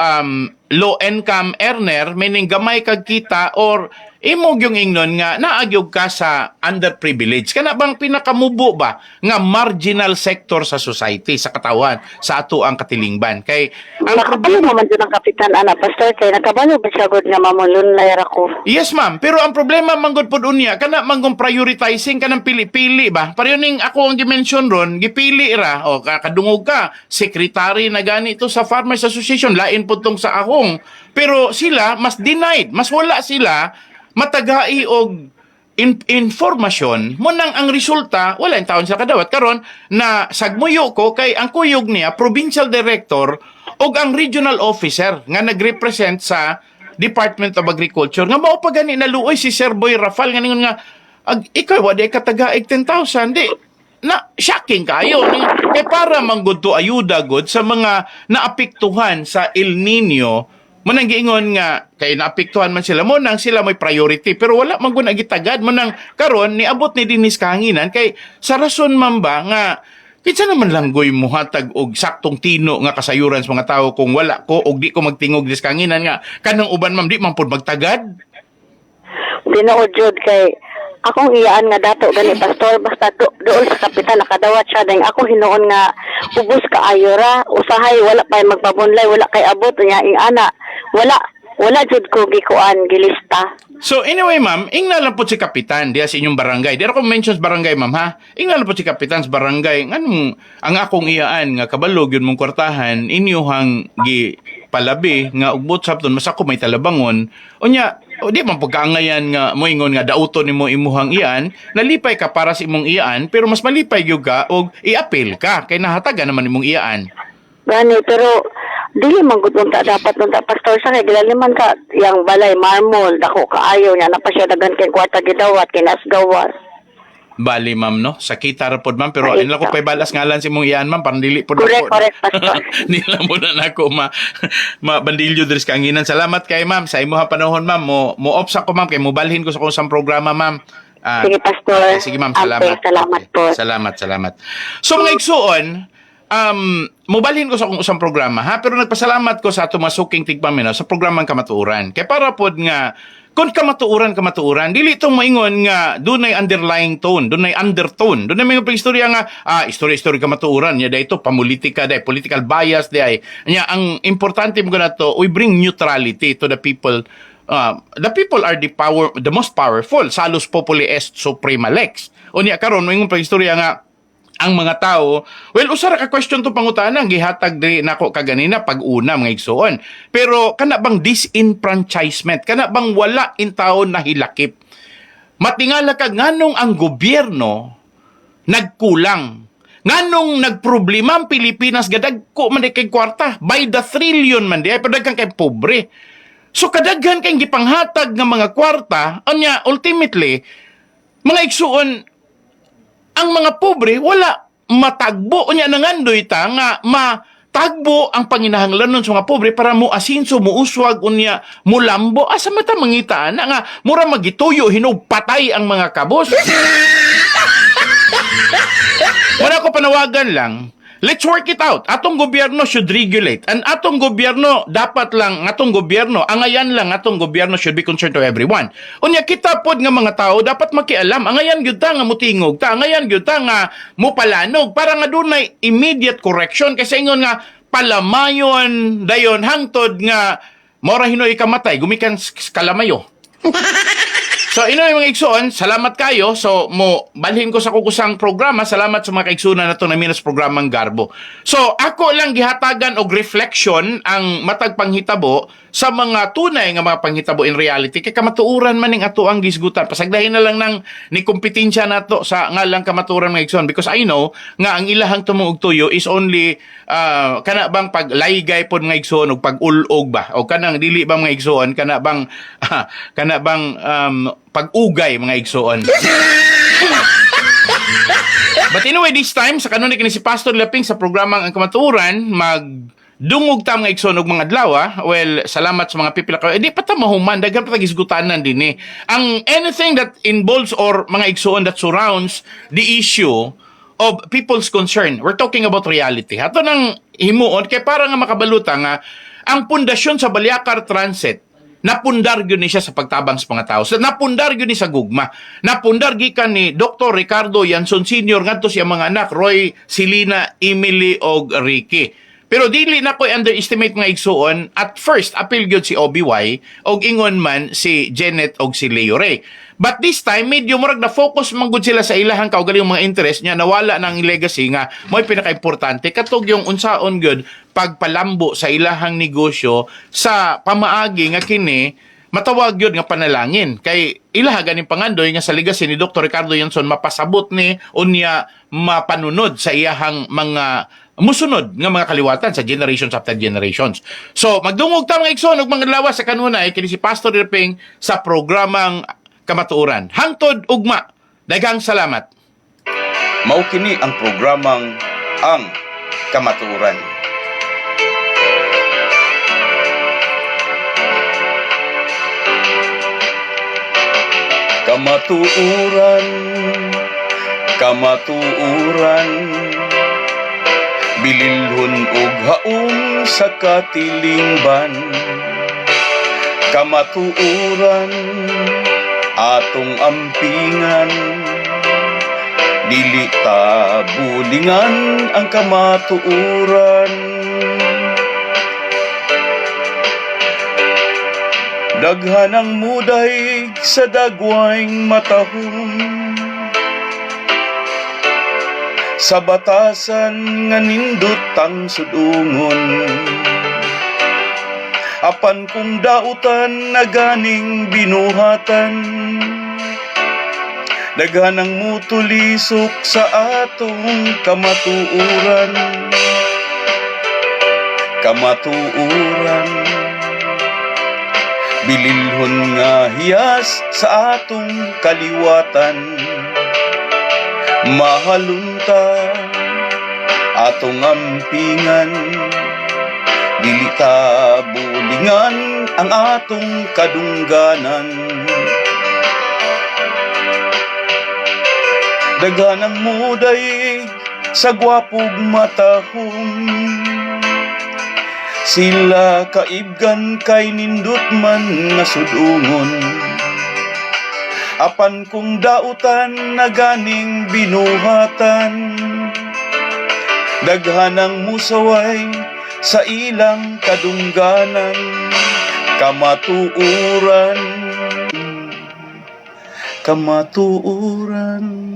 low income earner, meaning gamay kag kita or imo yung ingnon nga naagyog ka sa underprivileged. Kana bang pinakamubo ba nga marginal sector sa society, sa katawan, sa ato ang katilingban. Kay ang Nakabalo naman dyan ang kapitan, ana, pastor, kay nakabalo ba siya good nga mamulunlay ako? Yes, ma'am. Pero ang problema manggod pod unya, kana manggong prioritizing kanang pili-pili ba? Pareho ning ako ang gi-mention ron, gipili ra o kadungog ka, secretary na gani ito sa Farmers Association, lain pod tong sa akong. Pero sila mas denied, mas wala sila matagai og informasyon mo nang ang resulta wala yung taon sa kadawat karon na sagmuyo ko kay ang kuyog niya provincial director og ang regional officer nga nagrepresent sa Department of Agriculture nga mao pa gani naluoy si Sir Boy Rafal nga ningon nga ikaw wa di katagaig 10,000 di na shocking kayo kay para manggod to ayuda god sa mga naapektuhan sa El Nino. Manang giingon nga kay naapektuhan man sila mo nang sila may priority pero wala man gud agitagad mo nang karon niabot ni dinis kahanginan kay sa rason man ba nga kinsa naman lang goy muhatag og saktong tino nga kasayuran sa mga tao kung wala ko og di ko magtingog dis kahanginan nga kanang uban ma'am di man pud magtagad. Tinuod jud kay akong iyaan nga dato gani pastor basta dool sa kapitan nakadawat siya dahil ako hinuon nga ubos ka ayora usahay wala pa magpabunlay wala kay abot nya ing ana wala jud ko gikuan gilista. So anyway ma'am, ingna lang po si kapitan diya sa inyong barangay. Di ako mentions barangay ma'am ha. Ingna lang po si kapitan sa barangay. Nganong ang akong iyaan nga kabalog yun mong kwartahan inyohang gi palabi nga ugbot sabton mas ako may talabangon. Unya o di man pagkaangayan nga moingon nga dauto nimo imuhang iyan, nalipay ka para sa imong iyaan pero mas malipay gyud ka og i-appeal ka kay nahatagan naman imong iyaan. Gani, pero dili man gud unta dapat unta pastor sa kay gilaliman ka yang balay marmol dako kaayo nya na pa siya daghan kay kwarta gidawat kinasgawas. Bali, ma'am, no? Sakita ra pod, ma'am. Pero Ay, inla ko ito. pa'y balas ngalan si mong iyan, ma'am. Parang dili pod Correct, correct, pastor. Nila mo na nako bandilyo dres kanginan. Salamat kay ma'am. Sa imuha panahon, ma'am. Mo-off sa ko, ma'am. Kay mo balhin ko sa kung sang programa, ma'am. Sige, pastor. Sige, ma'am. Okay, Salamat. salamat po. Salamat. So, mga igsuon, mobalhin ko sa kung usang programa, ha? Pero nagpasalamat ko sa ato masuking tigpamina sa programang kamatuuran. Kay para pod nga, kung kamatuuran, dili itong maingon nga dunay underlying tone, dunay undertone, dunay mga istorya nga, istorya kamatuuran, niya dahito, pamulitika, dahil political bias, dahil, niya, ang importante mo na to, we bring neutrality to the people. The people are the most powerful. Salus populi est suprema lex. O niya karon moingon pa istorya nga ang mga tao, well, usara ka question to pangutanan, gihatag diri nako kaganina pag-una mga igsoon. Pero kana bang disenfranchisement, kana bang wala in taon na hilakip? Matingala ka nganong ang gobyerno nagkulang. Nganong nagproblema ang Pilipinas gadagko man di kay kwarta by the trillion man di pero daghan kay pobre. So kadaghan kay gipanghatag nga mga kwarta, anya ultimately mga igsuon ang mga pobre wala matagbo unya nangandoy ta nga matagbo ang panginahanglanon sa mga pobre para mo asinso mo uswag unya mo lambo asa mata mangitaan nga mura magituyo hinog patay ang mga kabos. Wala ko panawagan lang. Let's work it out. Atong gobyerno should regulate. And atong gobyerno, dapat lang, atong gobyerno, angayan lang, atong gobyerno should be concerned to everyone. Unya, kita pod nga mga tao, dapat makialam. Angayan gyud ta nga mutingog ta. Angayan gyud ta nga mupalanog. Para nga dunay immediate correction. Kasi ingon nga, palamayon, dayon, hangtod nga, mora hinoy kamatay, gumikan kalamayo. So, yung mga igsoon, salamat kayo. So, balhin ko sa kukusang programa. Salamat sa mga kaigsunan na ito na minas programang Garbo. So, ako lang gihatagan og reflection ang matag panghitabo sa mga tunay nga mga panghitabo in reality. Kaya kamatuuran man ning ato ang gisgutan. Pasagdahin na lang ni kompetensya nato sa ngalang kamatuuran mga igsoon. Because I know nga ang ilahang tumuog tuyo is only kana bang paglaygay pod nga igsoon og pag-ulog ba? O kanang dili ba mga igsoon? Kana bang pag-ugay mga igsoon. But anyway, this time, sa kanunik ni si Pastor Laping sa programang Ang Kamatuuran, magdungog ta mga igsoon og mga adlaw. Well, salamat sa mga pipila kayo. Di pa ta mahuman, daghan pa tagisgutanan din eh. Ang anything that involves or mga igsoon that surrounds the issue of people's concern, we're talking about reality. Ato nang himuon, kay para nga makabaluta nga, ang pundasyon sa Baliakar Transit, napundar gyud ni siya sa pagtabang sa mga tao. So, napundar gyud ni sa gugma. Napundar gikan ni Dr. Ricardo Yanson Sr. ngadto siya mga anak Roy, Silina, Emily og Ricky. Pero dili na ko'y underestimate mga igsuon. At first, appeal gyud si OBY og ingon man si Janet og si Leo Ray. But this time, medyo murag na focus man gud sila sa ilahang kaugaling mga interest niya, nawala nang legacy nga mo'y pinaka-importante katog yung unsaon gyud pagpalambo sa ilahang negosyo sa pamaagi nga kini matawag yun nga panalangin. Kay ilaha ganing pangandoy nga sa legacy ni Dr. Ricardo Yanson mapasabot ni unya mapanunod sa iyahang mga musunod nga mga kaliwatan sa generations after generations. So, magdungog ta mga igsoon ug mga lawas sa kanunay kini si Pastor Irping sa programang Kamatuuran. Hangtod ugma. Daghang salamat. Mao kini ang programang Ang Kamatuuran. Kamatuuran, kamatuuran, bililhon og haom sa katilingban. Kamatuuran, atong ampingan, dili ta bulingan ang kamatuuran. Daghan ang muday sa dagwayng matahong, sa batasan nga nindot ang sudungon. Apan kung dautan na ganing binuhatan, daghan ang mutulisok sa atong kamatuuran. kamatuuran. Bililhon nga hiyas sa atong kaliwatan, mahalunta atong ampingan, dili ta bulingan ang atong kadungganan. Daghanang muday sa gwapog matahong, sila kaibgan kay nindot man nga sudungon. Apan kung dautan na ganing binuhatan, daghanang musaway sa ilang kadungganan, kamatuuran, kamatuuran.